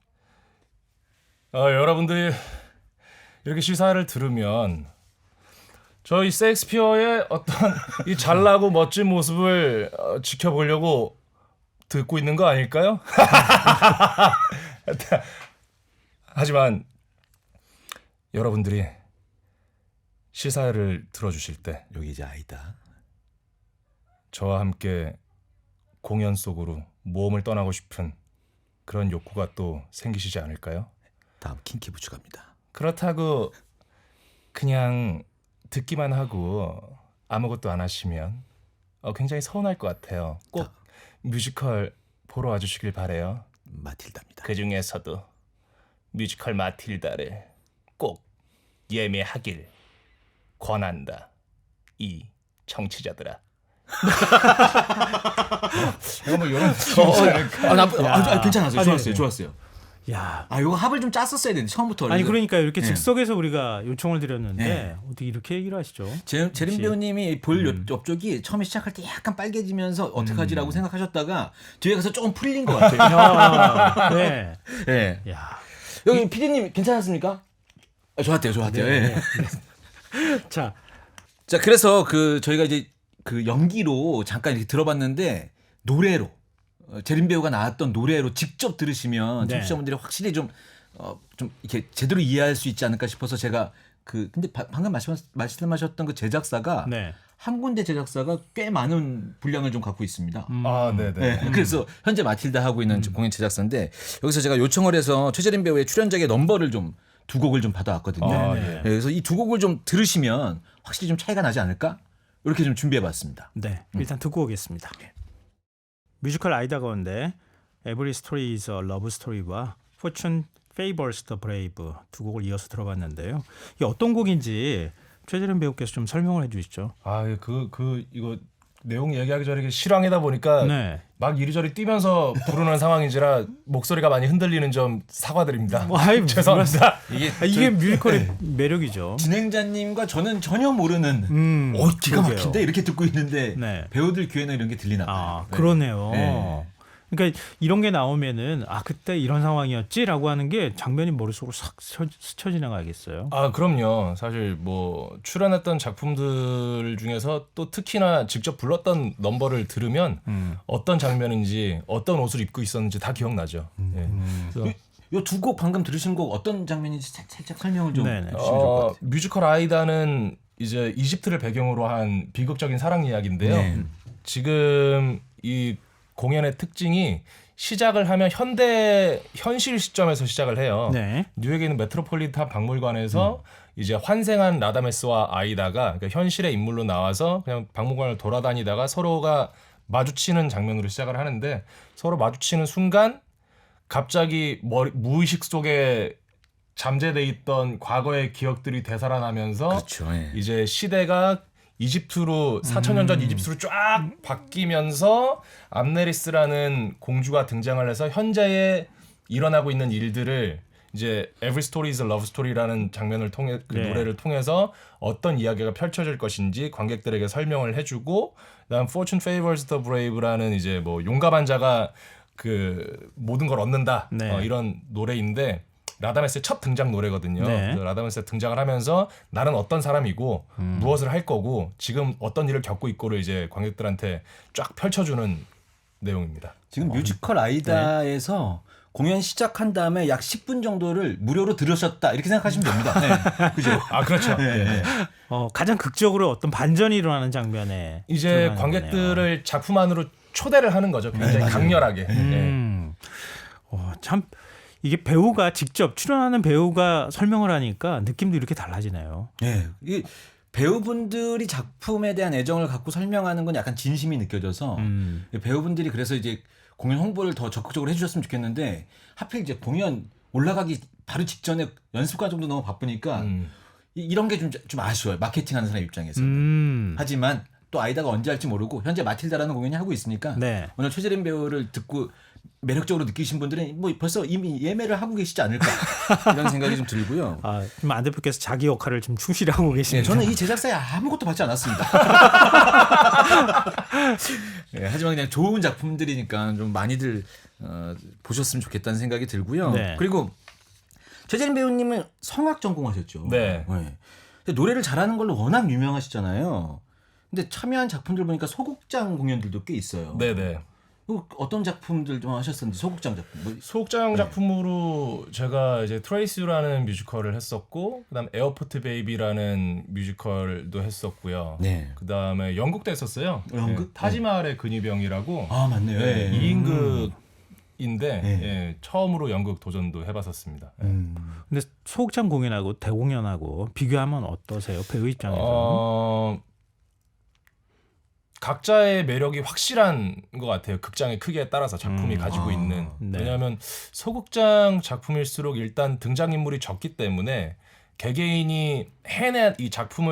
여러분들이 이렇게 시사를 들으면 저희 셰익스피어의 어떤 이 잘나고 멋진 모습을 지켜보려고 듣고 있는 거 아닐까요? 하지만 여러분들이 시사를 들어주실 때 여기 이제 아이다. 저와 함께 공연 속으로 모험을 떠나고 싶은 그런 욕구가 또 생기시지 않을까요? 다음 킹키부츠 갑니다. 그렇다고 그냥 듣기만 하고 아무것도 안 하시면 굉장히 서운할 것 같아요. 꼭 뮤지컬 보러 와주시길 바래요. 마틸다입니다. 그 중에서도 뮤지컬 마틸다를 꼭 예매하길 권한다. 이 청취자들아. 이거 뭐 이런 괜찮았어요. 좋았어요. 야. 이거 합을 좀 짰었어야 되는데 처음부터. 아니 그러니까 이렇게 네. 즉석에서 우리가 요청을 드렸는데 네. 어떻게 이렇게 얘기를 하시죠? 재림 배우님이 볼 옆쪽이 처음에 시작할 때 약간 빨개지면서 어떡하지라고 생각하셨다가 뒤에 가서 조금 풀린 것 같아요. 네. 네. 야. 여기 PD님 괜찮았습니까? 좋았대요. 네. 예. 자, 자, 그래서 저희가 이제 그 연기로 잠깐 이렇게 들어봤는데 노래로 재림 배우가 나왔던 노래로 직접 들으시면 네. 청취자분들이 확실히 좀 이렇게 제대로 이해할 수 있지 않을까 싶어서 제가 근데 방금 말씀하셨던 그 제작사가 네. 한 군데 제작사가 꽤 많은 분량을 좀 갖고 있습니다. 아, 네네. 네, 그래서 현재 마틸다 하고 있는 공연 제작사인데 여기서 제가 요청을 해서 최재림 배우의 출연작의 넘버를 좀 두 곡을 좀 받아왔거든요. 아, 네. 예. 그래서 이 두 곡을 좀 들으시면 확실히 좀 차이가 나지 않을까? 이렇게 좀 준비해봤습니다. 네. 일단 듣고 오겠습니다. 뮤지컬 아이다 가운데 Every Story is a Love Story와 Fortune Favors the Brave 두 곡을 이어서 들어봤는데요. 이게 어떤 곡인지 최재림 배우께서 좀 설명을 해주시죠. 이거 내용 얘기하기 전에 이게 실황이다 보니까 네. 막 이리저리 뛰면서 부르는 상황인지라 목소리가 많이 흔들리는 점 사과드립니다. 아이, 죄송합니다. 이게 뮤지컬의 매력이죠. 진행자님과 저는 전혀 모르는 기가 그러게요. 막힌데 이렇게 듣고 있는데 네. 배우들 귀에는 이런 게 들리나 봐요. 아, 네. 그러네요. 네. 그러니까 이런 게 나오면은 그때 이런 상황이었지라고 하는 게 장면이 머릿속으로 싹 스쳐 지나가겠어요. 아, 그럼요. 사실 뭐 출연했던 작품들 중에서 또 특히나 직접 불렀던 넘버를 들으면 어떤 장면인지 어떤 옷을 입고 있었는지 다 기억나죠. 예. 그래서 요 두 곡 방금 들으신 곡 어떤 장면인지 살짝 설명을 좀 네네. 해주시면 좋을 것 같아요. 뮤지컬 아이다는 이제 이집트를 배경으로 한 비극적인 사랑 이야기인데요. 네. 지금 이 공연의 특징이 시작을 하면 현실 시점에서 시작을 해요. 네. 뉴욕에 있는 메트로폴리탄 박물관에서 이제 환생한 라다메스와 아이다가 그러니까 현실의 인물로 나와서 그냥 박물관을 돌아다니다가 서로가 마주치는 장면으로 시작을 하는데 서로 마주치는 순간 갑자기 무의식 속에 잠재돼 있던 과거의 기억들이 되살아나면서 그렇죠. 예. 이제 시대가 이집트로 4,000년 전 이집트로 쫙 바뀌면서 암네리스라는 공주가 등장을 해서 현재에 일어나고 있는 일들을 이제 Every Story is a Love Story라는 장면을 통해 그 네. 노래를 통해서 어떤 이야기가 펼쳐질 것인지 관객들에게 설명을 해주고 그다음 Fortune Favors the Brave라는 이제 뭐 용감한 자가 그 모든 걸 얻는다 네. 이런 노래인데 라다메스의 첫 등장 노래거든요. 네. 그래서 라다메스가 등장을 하면서 나는 어떤 사람이고 무엇을 할 거고 지금 어떤 일을 겪고 있고를 이제 관객들한테 쫙 펼쳐주는 내용입니다. 지금 뮤지컬 아이다에서 공연 시작한 다음에 약 10분 정도를 무료로 들으셨다 이렇게 생각하시면 됩니다. 네. 그죠? 아, 그렇죠. 네. 가장 극적으로 어떤 반전이 일어나는 장면에 이제 들어가는 관객들을 거네요. 작품 안으로 초대를 하는 거죠. 굉장히 강렬하게. 네. 참 이게 배우가 직접 출연하는 배우가 설명을 하니까 느낌도 이렇게 달라지네요. 네. 이게 배우분들이 작품에 대한 애정을 갖고 설명하는 건 약간 진심이 느껴져서 배우분들이 그래서 이제 공연 홍보를 더 적극적으로 해주셨으면 좋겠는데 하필 이제 공연 올라가기 바로 직전에 연습관 정도 너무 바쁘니까 이런 게 좀 아쉬워요. 마케팅하는 사람 입장에서. 하지만 또 아이다가 언제 할지 모르고 현재 마틸다라는 공연이 하고 있으니까 네. 오늘 최재림 배우를 듣고 매력적으로 느끼신 분들은 뭐 벌써 이미 예매를 하고 계시지 않을까 이런 생각이 좀 들고요. 지금 안 대표께서 자기 역할을 좀 충실히 하고 네, 계십니다. 저는 이 제작사에 아무것도 받지 않았습니다. 네, 하지만 그냥 좋은 작품들이니까 좀 많이들 보셨으면 좋겠다는 생각이 들고요. 네. 그리고 최재림 배우님은 성악 전공하셨죠. 네. 근데 노래를 잘하는 걸로 워낙 유명하시잖아요. 근데 참여한 작품들 보니까 소극장 공연들도 꽤 있어요. 네네. 어떤 작품들 좀 하셨었는지 소극장 작품. 소극장 작품으로 제가 이제 트레이스라는 뮤지컬을 했었고 그다음 에어포트 베이비라는 뮤지컬도 했었고요. 네. 그다음에 연극도 했었어요. 연극? 네, 타지마할의 근위병이라고 아 맞네요. 네, 2인극인데 네. 처음으로 연극 도전도 해봤었습니다. 근데 소극장 공연하고 대공연하고 비교하면 어떠세요? 배우 입장에서? 각자의 매력이 확실한 것 같아요. 극장의 크기에 따라서 작품이 가지고 있는. 네. 왜냐하면 소극장 작품일수록 일단 등장인물이 적기 때문에 개개인이 이 작품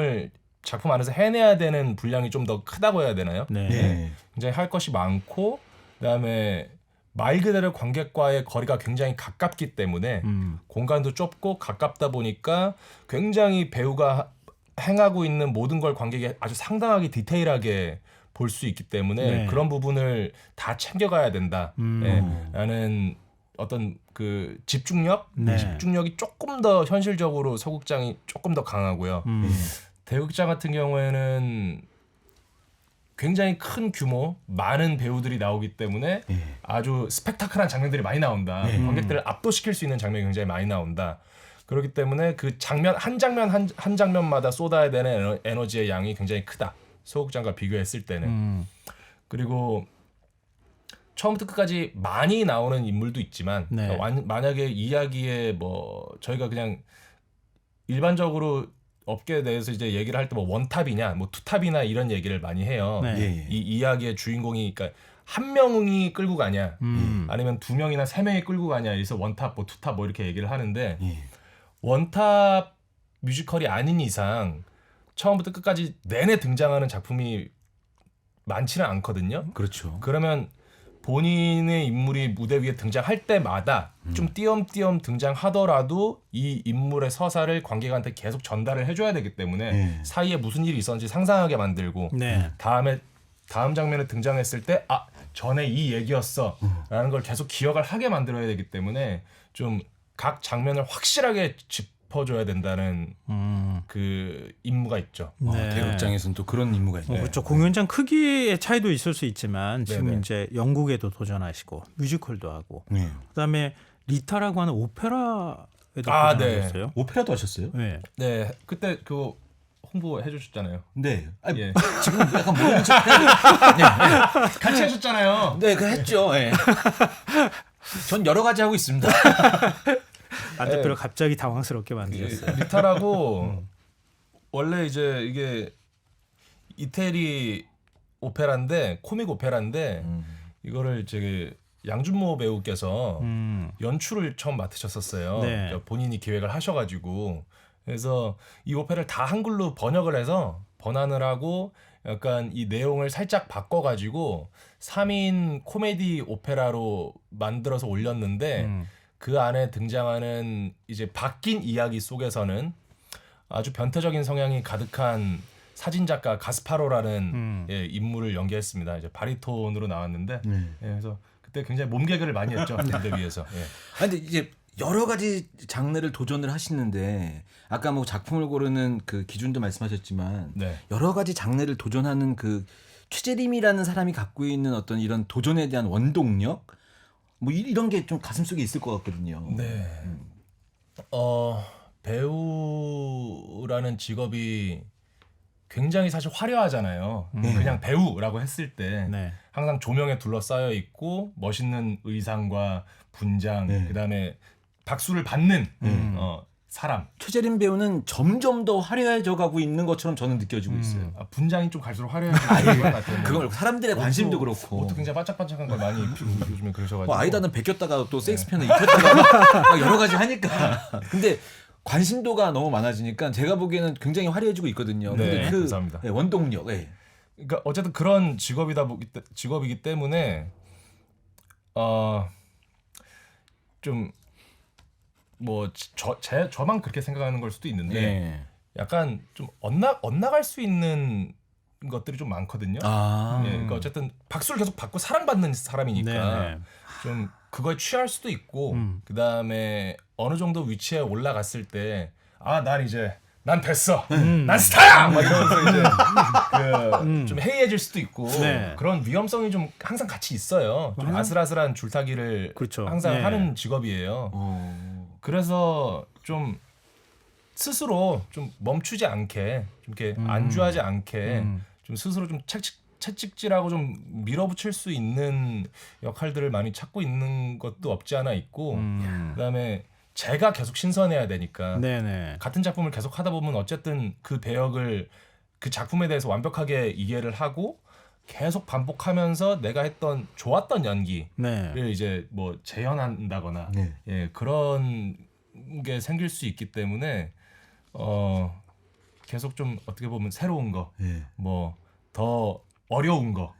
안에서 해내야 되는 분량이 좀 더 크다고 해야 되나요? 네. 예. 굉장히 할 것이 많고 그다음에 말 그대로 관객과의 거리가 굉장히 가깝기 때문에 공간도 좁고 가깝다 보니까 굉장히 배우가 행하고 있는 모든 걸 관객이 아주 상당하게 디테일하게 볼 수 있기 때문에 네. 그런 부분을 다 챙겨가야 된다. 라는 어떤 그 네. 집중력이 조금 더 현실적으로 소극장이 조금 더 강하고요. 대극장 같은 경우에는 굉장히 큰 규모, 많은 배우들이 나오기 때문에 아주 스펙타클한 장면들이 많이 나온다. 관객들을 압도시킬 수 있는 장면이 굉장히 많이 나온다. 그렇기 때문에 그 장면 한 장면마다 쏟아야 되는 에너지의 양이 굉장히 크다. 소극장과 비교했을 때는. 그리고 처음부터 끝까지 많이 나오는 인물도 있지만 네. 그러니까 만약에 이야기에 뭐 저희가 그냥 일반적으로 업계에 대해서 이제 얘기를 할 때 뭐 원탑이냐, 뭐 투탑이나 이런 얘기를 많이 해요. 네. 예. 이 이야기의 주인공이 그러니까 한 명이 끌고 가냐, 아니면 두 명이나 세 명이 끌고 가냐, 그래서 원탑, 뭐 투탑 뭐 이렇게 얘기를 하는데 예. 원탑 뮤지컬이 아닌 이상 처음부터 끝까지 내내 등장하는 작품이 많지는 않거든요. 그렇죠. 그러면 본인의 인물이 무대 위에 등장할 때마다 좀 띄엄띄엄 등장하더라도 이 인물의 서사를 관객한테 계속 전달을 해줘야 되기 때문에 네. 사이에 무슨 일이 있었는지 상상하게 만들고 네. 다음 장면에 등장했을 때 전에 이 얘기였어 라는 걸 계속 기억을 하게 만들어야 되기 때문에 좀 각 장면을 확실하게 짚어줘야 된다는 그 임무가 있죠. 네. 대극장에서는 또 그런 임무가 있네요. 그렇죠. 공연장 크기의 차이도 있을 수 있지만 지금 네네. 이제 영국에도 도전하시고 뮤지컬도 하고 네. 그다음에 리타라고 하는 오페라에도 네. 도전하셨어요. 오페라도 하셨어요? 네. 네, 그때 그거 홍보해 주셨잖아요. 네. 아니, 예. 지금 약간 모르는 척. 같이 하셨잖아요. 네, 그 했죠. 예. 전 여러 가지 하고 있습니다. 안 대표를 갑자기 당황스럽게 만드셨어요. 리타라고 원래 이제 이게 이태리 오페라인데 코믹 오페라인데 이거를 이제 양준모 배우께서 연출을 처음 맡으셨었어요. 네. 그러니까 본인이 기획을 하셔가지고 그래서 이 오페라를 다 한글로 번역을 해서 번안을 하고 약간 이 내용을 살짝 바꿔가지고 3인 코미디 오페라로 만들어서 올렸는데 그 안에 등장하는 이제 바뀐 이야기 속에서는 아주 변태적인 성향이 가득한 사진작가 가스파로라는 예, 인물을 연기했습니다. 이제 바리톤으로 나왔는데 예, 그래서 그때 굉장히 몸개그를 많이 했죠. 무대 위에서. 예. 근데 이제 여러 가지 장르를 도전을 하시는데 아까 뭐 작품을 고르는 그 기준도 말씀하셨지만 네. 여러 가지 장르를 도전하는 그 최재림이라는 사람이 갖고 있는 어떤 이런 도전에 대한 원동력 뭐 이런 게 좀 가슴속에 있을 것 같거든요. 네. 배우라는 직업이 굉장히 사실 화려하잖아요. 그냥 배우라고 했을 때 네. 항상 조명에 둘러싸여 있고 멋있는 의상과 분장, 네. 그다음에 박수를 받는 사람. 최재림 배우는 점점 더 화려해져 가고 있는 것처럼 저는 느껴지고 있어요. 분장이 좀 갈수록 화려해지는 것 같아요. 그걸 사람들의 관심도 그렇고. 옷도 굉장히 반짝반짝한 걸 많이 입히고 요즘에 그러셔가지고. 뭐 아이다는 베꼈다가 또 섹스펜을 입혔다가 막 여러 가지 하니까. 근데 관심도가 너무 많아지니까 제가 보기에는 굉장히 화려해지고 있거든요. 네, 근데 그 감사합니다. 네, 원동력. 예. 그러니까 어쨌든 그런 직업이기 때문에 좀 뭐 저만 그렇게 생각하는 걸 수도 있는데 네. 약간 좀 엇나갈 수 있는 것들이 좀 많거든요. 아. 예, 그러니까 어쨌든 박수를 계속 받고 사랑받는 사람이니까 네. 좀 그거에 취할 수도 있고 그 다음에 어느 정도 위치에 올라갔을 때 난 됐어, 난 스타야, 막 이러면서 이제 좀 해이해질 수도 있고 네. 그런 위험성이 좀 항상 같이 있어요. 좀 아슬아슬한 줄타기를 그렇죠. 항상 네. 하는 직업이에요. 그래서 좀 스스로 좀 멈추지 않게 좀 이렇게 안주하지 않게 좀 스스로 좀 채찍질하고 좀 밀어붙일 수 있는 역할들을 많이 찾고 있는 것도 없지 않아 있고 그다음에 제가 계속 신선해야 되니까 네네. 같은 작품을 계속 하다 보면 어쨌든 그 배역을 그 작품에 대해서 완벽하게 이해를 하고 계속 반복하면서 내가 했던 좋았던 연기를 네. 이제 뭐 재현한다거나 네. 예, 그런 게 생길 수 있기 때문에 계속 좀 어떻게 보면 새로운 거, 예. 뭐 더 어려운 거,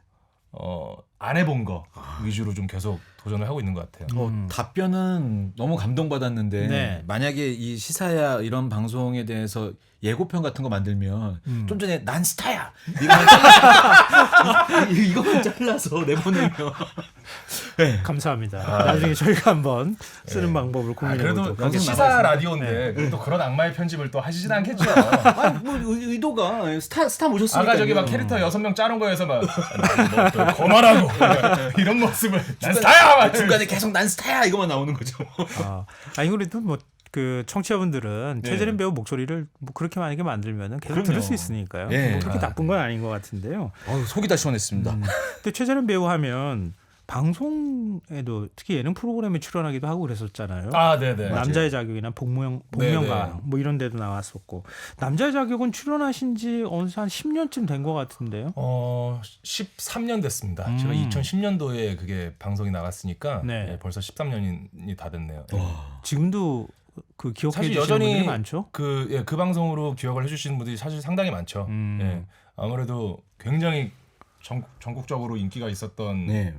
안 해본 거 위주로 좀 계속 도전을 하고 있는 것 같아요. 답변은 너무 감동받았는데 네. 만약에 이 시사야 이런 방송에 대해서 예고편 같은 거 만들면 좀 전에 난 스타야 이거만 잘라서 내보내면 감사합니다. 나중에 저희가 한번 쓰는 방법을 고민해 그래도 보도록 여기 하겠습니다. 시사 라디오인데 또 그런 악마의 편집을 또 하시진 않겠죠. 아니, 뭐 의도가 스타 모셨으니까 아까 저기 막 캐릭터 6명 짜는 거에서 막 거만하고 이런 모습을 난 스타야 막 중간에 계속 난 스타야 이거만 나오는 거죠. 아니 그래도 뭐 그 청취자분들은 네. 최재림 배우 목소리를 뭐 그렇게 만약에 만들면은 계속 그럼요. 들을 수 있으니까요. 예. 뭐 그렇게 나쁜 건 아닌 것 같은데요. 속이 다 시원했습니다. 근데 최재림 배우 하면 방송에도 특히 예능 프로그램에 출연하기도 하고 그랬었잖아요. 아, 네네. 남자의 자격이나 복면가 네네. 뭐 이런 데도 나왔었고 남자의 자격은 출연하신 지 어느새 한 10년쯤 된 것 같은데요. 13년 됐습니다. 제가 2010년도에 그게 방송이 나갔으니까 네. 예, 벌써 13년이 다 됐네요. 예. 지금도 그 기억해 사실 주시는 여전히 분들이 많죠. 그 방송으로 기억을 해주시는 분들이 사실 상당히 많죠. 예. 아무래도 굉장히 전국적으로 인기가 있었던 네.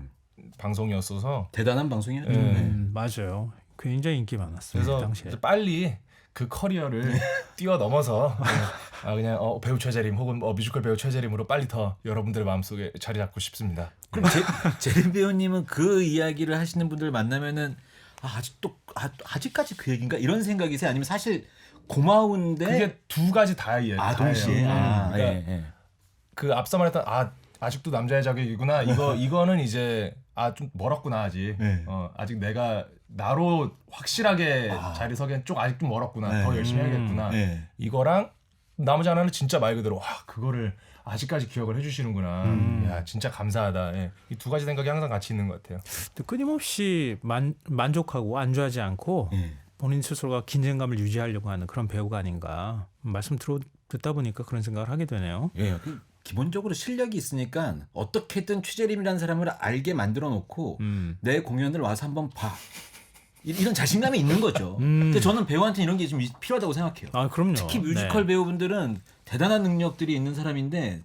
방송이었어서 대단한 방송이었죠. 네. 네. 맞아요. 굉장히 인기 많았어요. 그래서 그 당시에. 이제 빨리 그 커리어를 뛰어넘어서 그냥 배우 최재림 혹은 뮤지컬 배우 최재림으로 빨리 더 여러분들의 마음속에 자리 잡고 싶습니다. 그럼 재림 배우님은 그 이야기를 하시는 분들 만나면은 아직까지 그 얘기인가 이런 생각이 세요? 아니면 사실 고마운데 그게 두 가지 다예요. 동시에 그러니까 예. 그 앞서 말했던 아직도 남자의 자격이구나. 이거는 이제 좀 멀었구나 아직. 네. 아직 내가 나로 확실하게 자리 서기엔 아직 좀 멀었구나. 네. 더 열심히 해야겠구나. 네. 이거랑 나머지 하나는 진짜 말 그대로 그거를 아직까지 기억을 해주시는구나. 야 진짜 감사하다. 예. 이 두 가지 생각이 항상 같이 있는 것 같아요. 끊임없이 만족하고 안주하지 않고 예. 본인 스스로가 긴장감을 유지하려고 하는 그런 배우가 아닌가 말씀 듣다 보니까 그런 생각을 하게 되네요. 예. 기본적으로 실력이 있으니까 어떻게든 최재림이라는 사람을 알게 만들어 놓고 내 공연을 와서 한번 봐. 이런 자신감이 있는 거죠. 근데 저는 배우한테 이런 게 좀 필요하다고 생각해요. 아 그럼요. 특히 뮤지컬 네. 배우분들은 대단한 능력들이 있는 사람인데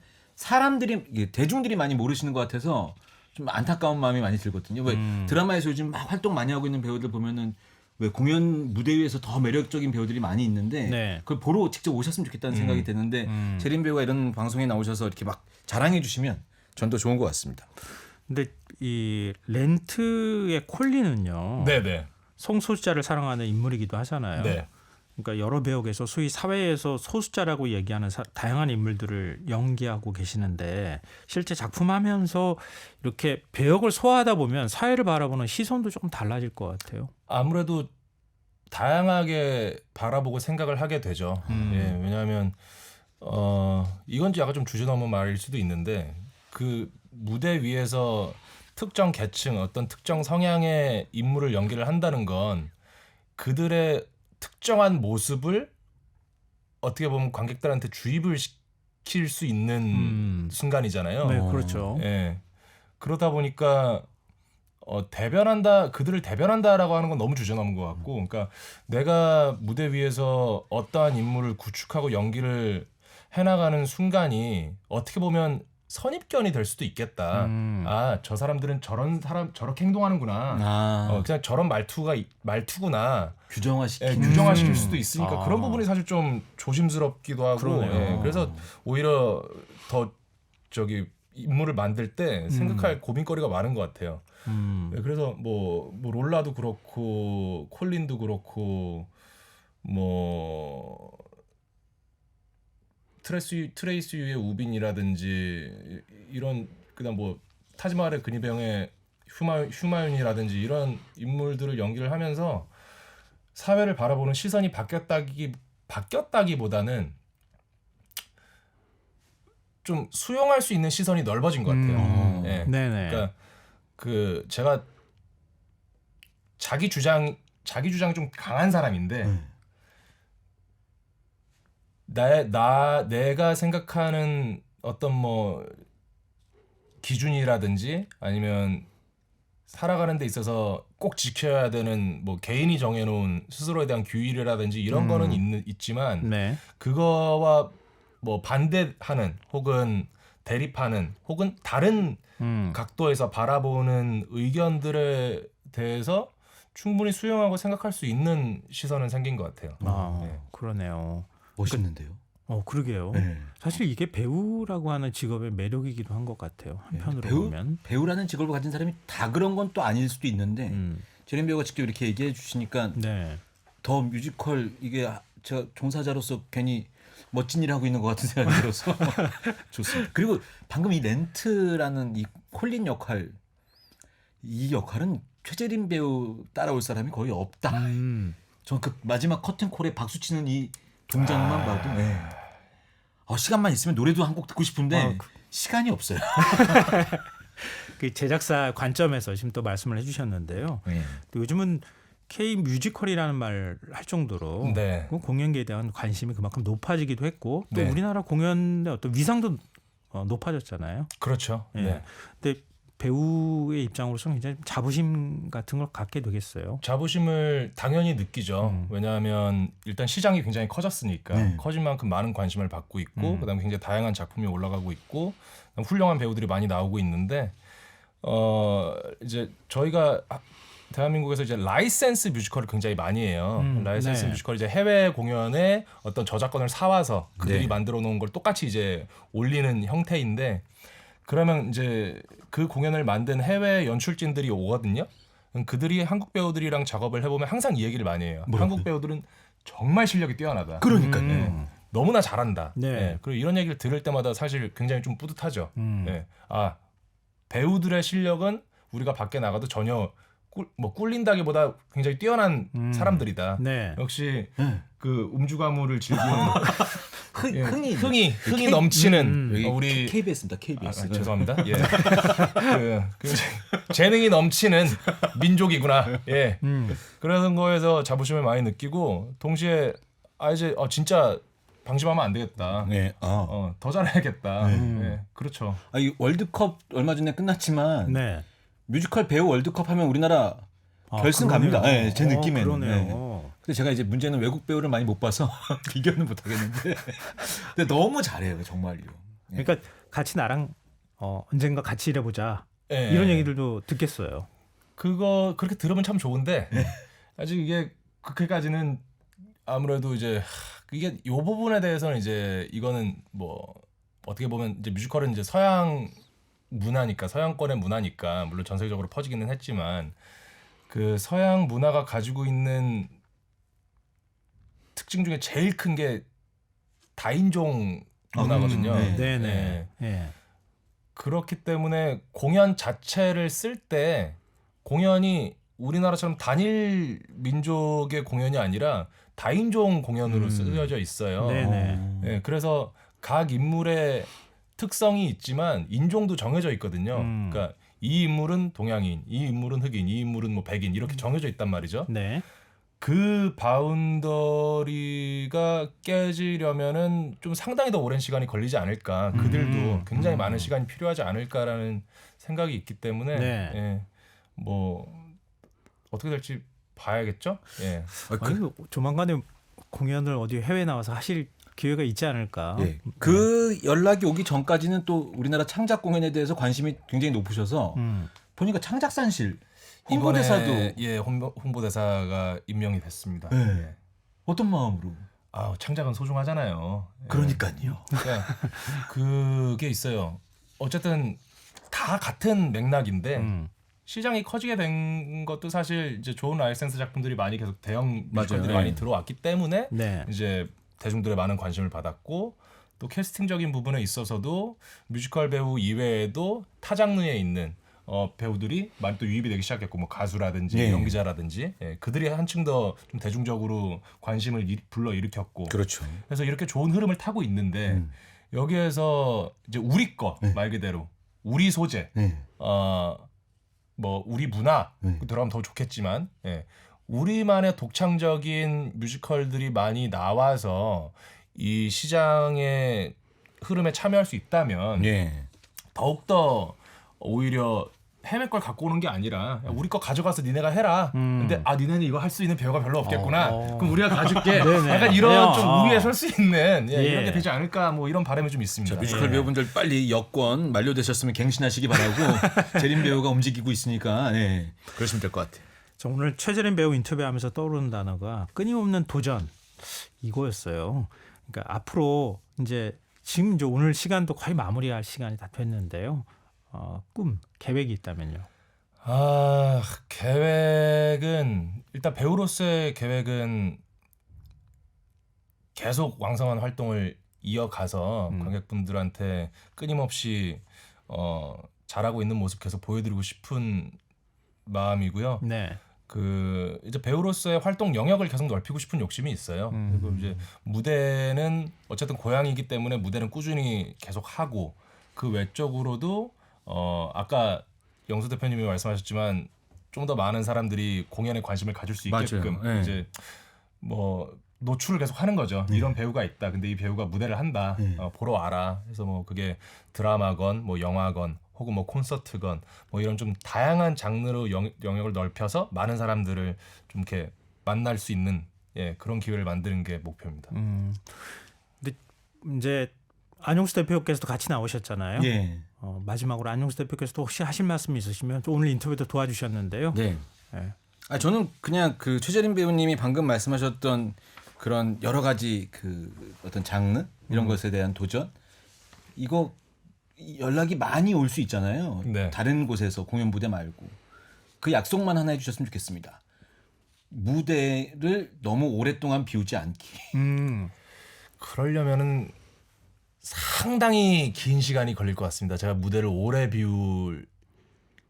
대중들이 많이 모르시는 것 같아서 좀 안타까운 마음이 많이 들거든요. 왜 드라마에서 요즘 막 활동 많이 하고 있는 배우들 보면은 왜 공연 무대 위에서 더 매력적인 배우들이 많이 있는데 네. 그걸 보러 직접 오셨으면 좋겠다는 생각이 드는데 재림 배우가 이런 방송에 나오셔서 이렇게 막 자랑해 주시면 전 더 좋은 것 같습니다. 근데 이 렌트의 콜린은요. 네네. 성소수자를 사랑하는 인물이기도 하잖아요. 네. 그러니까 여러 배역에서 소위 사회에서 소수자라고 얘기하는 다양한 인물들을 연기하고 계시는데 실제 작품하면서 이렇게 배역을 소화하다 보면 사회를 바라보는 시선도 조금 달라질 것 같아요. 아무래도 다양하게 바라보고 생각을 하게 되죠. 예, 왜냐하면 이건 약간 좀 주제 넘은 말일 수도 있는데 그 무대 위에서 특정 계층 어떤 특정 성향의 인물을 연기를 한다는 건 그들의 특정한 모습을 어떻게 보면 관객들한테 주입을 시킬 수 있는 순간이잖아요. 네, 그렇죠. 예. 그러다 보니까 그들을 대변한다라고 하는 건 너무 주저넘은 것 같고, 그러니까 내가 무대 위에서 어떠한 인물을 구축하고 연기를 해나가는 순간이 어떻게 보면 선입견이 될 수도 있겠다. 저 사람들은 저렇게 행동하는구나. 그냥 저런 말투구나. 규정화시킬 수도 있으니까 그런 부분이 사실 좀 조심스럽기도 하고. 그러네요. 예, 그래서 오히려 더 인물을 만들 때 생각할 고민거리가 많은 것 같아요. 예, 그래서 뭐 롤라도 그렇고 콜린도 그렇고 뭐 트레이스 유의 우빈이라든지 이런 그다음 뭐 타지마할의 근위병의 휴마윤이라든지 이런 인물들을 연기를 하면서 사회를 바라보는 시선이 바뀌었다기보다는 좀 수용할 수 있는 시선이 넓어진 것 같아요. 예. 네네. 그러니까 제가 자기 주장 좀 강한 사람인데 내가 생각하는 어떤 뭐 기준이라든지 아니면 살아가는 데 있어서 꼭 지켜야 되는 뭐 개인이 정해놓은 스스로에 대한 규율이라든지 이런 거는 있지만 네. 그거와 뭐 반대하는 혹은 대립하는 혹은 다른 각도에서 바라보는 의견들에 대해서 충분히 수용하고 생각할 수 있는 시선은 생긴 것 같아요. 아, 네. 그러네요. 멋있는데요. 그러게요. 네. 사실 이게 배우라고 하는 직업의 매력이기도 한 것 같아요. 한편으로 보면. 배우라는 직업을 가진 사람이 다 그런 건 또 아닐 수도 있는데 제림 배우가 직접 이렇게 얘기해 주시니까 네. 더 뮤지컬 이게 제가 종사자로서 괜히 멋진 일 하고 있는 것 같은 생각이 들어서 좋습니다. 그리고 방금 이 렌트라는 이 콜린 역할 이 역할은 최재림 배우 따라올 사람이 거의 없다. 전 그 마지막 커튼콜에 박수 치는 이 동작만 봐도 네. 시간만 있으면 노래도 한 곡 듣고 싶은데 시간이 없어요. 그 제작사 관점에서 지금 또 말씀을 해주셨는데요. 네. 또 요즘은 K 뮤지컬이라는 말 할 정도로 네. 그 공연계에 대한 관심이 그만큼 높아지기도 했고 또 네. 우리나라 공연의 어떤 위상도 높아졌잖아요. 그렇죠. 예. 네. 근데 배우의 입장으로서는 굉장히 자부심 같은 걸 갖게 되겠어요. 자부심을 당연히 느끼죠. 왜냐하면 일단 시장이 굉장히 커졌으니까 커진 만큼 많은 관심을 받고 있고 그다음에 굉장히 다양한 작품이 올라가고 있고 훌륭한 배우들이 많이 나오고 있는데 이제 저희가 대한민국에서 이제 라이센스 뮤지컬을 굉장히 많이 해요. 라이센스 네. 뮤지컬 이제 해외 공연에 어떤 저작권을 사와서 그들이 네. 만들어 놓은 걸 똑같이 이제 올리는 형태인데 그러면 이제 그 공연을 만든 해외 연출진들이 오거든요. 그들이 한국 배우들이랑 작업을 해보면 항상 이 얘기를 많이 해요. 한국 배우들은 정말 실력이 뛰어나다. 그러니까요. 너무나 잘한다. 네. 예, 그리고 이런 얘기를 들을 때마다 사실 굉장히 좀 뿌듯하죠. 예. 배우들의 실력은 우리가 밖에 나가도 전혀 꿀린다기보다 굉장히 뛰어난 사람들이다. 네. 역시 그 음주가무를 즐기는 흥이 흥이 넘치는 여기 우리 KBS입니다. KBS. 죄송합니다. 예. 그 재능이 넘치는 민족이구나. 예. 그런 거에서 자부심을 많이 느끼고 동시에 이제 진짜 방심하면 안 되겠다. 네. 더 잘해야겠다. 예. 그렇죠. 이 월드컵 얼마 전에 끝났지만 네. 뮤지컬 배우 월드컵 하면 우리나라 결승 그러네요. 갑니다. 네, 제 느낌에는. 그러네요. 근데 제가 이제 문제는 외국 배우를 많이 못 봐서 비교는 못 하겠는데. 근데 너무 잘해요, 정말요. 그러니까 같이 나랑 언젠가 같이 일해보자 예. 이런 얘기들도 듣겠어요. 그거 그렇게 들으면 참 좋은데 아직 이게 그렇게까지는 아무래도 이제 이게 요 부분에 대해서는 이제 이거는 뭐 어떻게 보면 이제 뮤지컬은 이제 서양 문화니까 서양권의 문화니까 물론 전 세계적으로 퍼지기는 했지만 그 서양 문화가 가지고 있는 특징 중에 제일 큰 게 다인종 문화거든요. 네네. 예. 그렇기 때문에 공연 자체를 쓸 때 공연이 우리나라처럼 단일 민족의 공연이 아니라 다인종 공연으로 쓰여져 있어요. 네네. 예, 그래서 각 인물의 특성이 있지만 인종도 정해져 있거든요. 그러니까 이 인물은 동양인, 이 인물은 흑인, 이 인물은 뭐 백인 이렇게 정해져 있단 말이죠. 네. 그 바운더리가 깨지려면은 좀 상당히 더 오랜 시간이 걸리지 않을까. 그들도 굉장히 많은 시간이 필요하지 않을까라는 생각이 있기 때문에 네. 예, 뭐 어떻게 될지 봐야겠죠. 예. 아니, 조만간에 공연을 어디 해외 나와서 하실 기회가 있지 않을까. 예. 그 연락이 오기 전까지는 또 우리나라 창작 공연에 대해서 관심이 굉장히 높으셔서 보니까 창작산실 홍보대사도 이번에, 예, 홍보대사가 임명이 됐습니다. 네. 예. 어떤 마음으로? 창작은 소중하잖아요. 예. 그러니까요. 그러니까 그게 있어요. 어쨌든 다 같은 맥락인데 시장이 커지게 된 것도 사실 이제 좋은 라이센스 작품들이 많이 계속 대형 뮤지컬들이 맞아요. 많이 들어왔기 때문에 네. 이제 대중들의 많은 관심을 받았고 또 캐스팅적인 부분에 있어서도 뮤지컬 배우 이외에도 타 장르에 있는 배우들이 많이 또 유입이 되기 시작했고 뭐 가수라든지 예. 연기자라든지 그들이 한층 더 좀 대중적으로 관심을 불러 일으켰고 그렇죠. 그래서 이렇게 좋은 흐름을 타고 있는데 여기에서 이제 우리 거 말 그대로 우리 소재 뭐 우리 문화 들어가면 더 좋겠지만 우리만의 독창적인 뮤지컬들이 많이 나와서 이 시장의 흐름에 참여할 수 있다면 예. 더욱더 오히려 해외 걸 갖고 오는 게 아니라 야, 우리 거 가져가서 니네가 해라. 근데 니네는 이거 할 수 있는 배우가 별로 없겠구나. 그럼 우리가 가줄게. 네네. 약간 이런 좀 어. 우위에 설 수 있는 예. 이런 게 되지 않을까 뭐 이런 바람이 좀 있습니다. 자, 뮤지컬 배우분들 빨리 여권 만료되셨으면 갱신하시기 바라고 재림 배우가 움직이고 있으니까 예. 그러시면 될 것 같아요. 저 오늘 최재림 배우 인터뷰하면서 떠오르는 단어가 끊임없는 도전 이거였어요. 그러니까 앞으로 지금 이제 오늘 시간도 거의 마무리할 시간이 다 됐는데요. 꿈 계획이 있다면요. 계획은 일단 배우로서의 계획은 계속 왕성한 활동을 이어가서 관객분들한테 끊임없이 잘하고 있는 모습 계속 보여드리고 싶은 마음이고요. 네. 이제 배우로서의 활동 영역을 계속 넓히고 싶은 욕심이 있어요. 그리고 이제 무대는 어쨌든 고향이기 때문에 무대는 꾸준히 계속 하고 그 외적으로도 아까 영수 대표님이 말씀하셨지만 좀 더 많은 사람들이 공연에 관심을 가질 수 있게끔 맞아요. 네. 이제 뭐 노출을 계속 하는 거죠. 이런 배우가 있다. 근데 이 배우가 무대를 한다. 보러 와라. 그래서 뭐 그게 드라마건 뭐 영화건 혹은 뭐 콘서트건 뭐 이런 좀 다양한 장르로 영역을 넓혀서 많은 사람들을 좀 이렇게 만날 수 있는 그런 기회를 만드는 게 목표입니다. 근데 이제 안용수 대표께서도 같이 나오셨잖아요. 예. 마지막으로 안용수 대표께서도 혹시 하실 말씀이 있으시면 또 오늘 인터뷰도 도와주셨는데요. 네. 네. 저는 그냥 그 최재림 배우님이 방금 말씀하셨던 그런 여러 가지 그 어떤 장르 이런 것에 대한 도전 이거 연락이 많이 올 수 있잖아요. 네. 다른 곳에서 공연 무대 말고 그 약속만 하나 해주셨으면 좋겠습니다. 무대를 너무 오랫동안 비우지 않기. 그러려면은 상당히 긴 시간이 걸릴 것 같습니다. 제가 무대를 오래 비울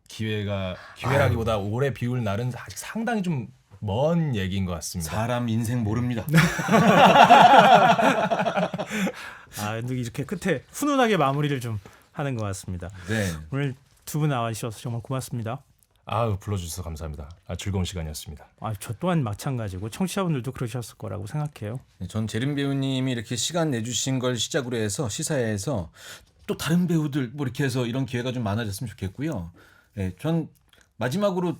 기회라기보다 오래 비울 날은 아직 상당히 좀 먼 얘기인 것 같습니다. 사람 인생 모릅니다. 근데 이렇게 끝에 훈훈하게 마무리를 좀 하는 것 같습니다. 네. 오늘 두 분 나와주셔서 정말 고맙습니다. 불러주셔서 감사합니다. 즐거운 시간이었습니다. 저 또한 마찬가지고 청취자분들도 그러셨을 거라고 생각해요. 전 재림 배우님이 이렇게 시간 내주신 걸 시작으로 해서 시사회에서 또 다른 배우들 뭐 이렇게 해서 이런 기회가 좀 많아졌으면 좋겠고요. 네, 전 마지막으로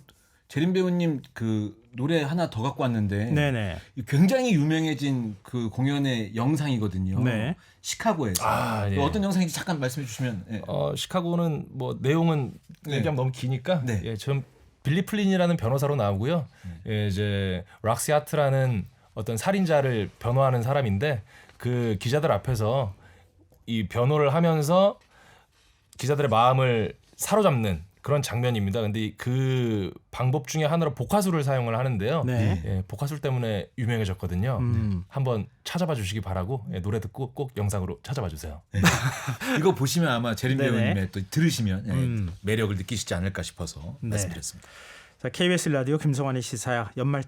재림 배우님 그 노래 하나 더 갖고 왔는데 네네. 굉장히 유명해진 그 공연의 영상이거든요. 네. 시카고에서 예. 어떤 영상인지 잠깐 말씀해 주시면. 예. 시카고는 뭐 내용은 얘기하면 너무 기니까 네. 전 빌리 플린이라는 변호사로 나오고요. 이제 락시 하트라는 어떤 살인자를 변호하는 사람인데 그 기자들 앞에서 이 변호를 하면서 기자들의 마음을 사로잡는 그런 장면입니다. 근데 그 방법 중에 하나로 복화술을 사용을 하는데요. 네. 복화술 때문에 유명해졌거든요. 한번 찾아봐 주시기 바라고 노래 듣고 꼭 영상으로 찾아봐 주세요. 이거 보시면 아마 재림 네네. 배우님의 또 들으시면 매력을 느끼시지 않을까 싶어서 네. 말씀드렸습니다. 자, KBS 라디오 김성환의 시사야 연말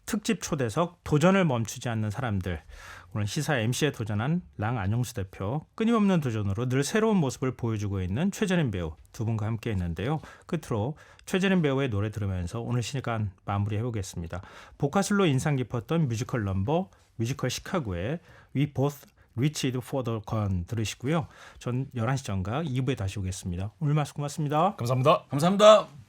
특집 초대석 도전을 멈추지 않는 사람들. 오늘 시사 MC에 도전한 랑 안용수 대표, 끊임없는 도전으로 늘 새로운 모습을 보여주고 있는 최재림 배우 두 분과 함께 했는데요. 끝으로 최재림 배우의 노래 들으면서 오늘 시간 마무리해보겠습니다. 복화술로 인상 깊었던 뮤지컬 넘버, 뮤지컬 시카고의 We Both Reached for the Gun 들으시고요. 전 11시 전각 2부에 다시 오겠습니다. 오늘 말씀 고맙습니다. 감사합니다. 감사합니다.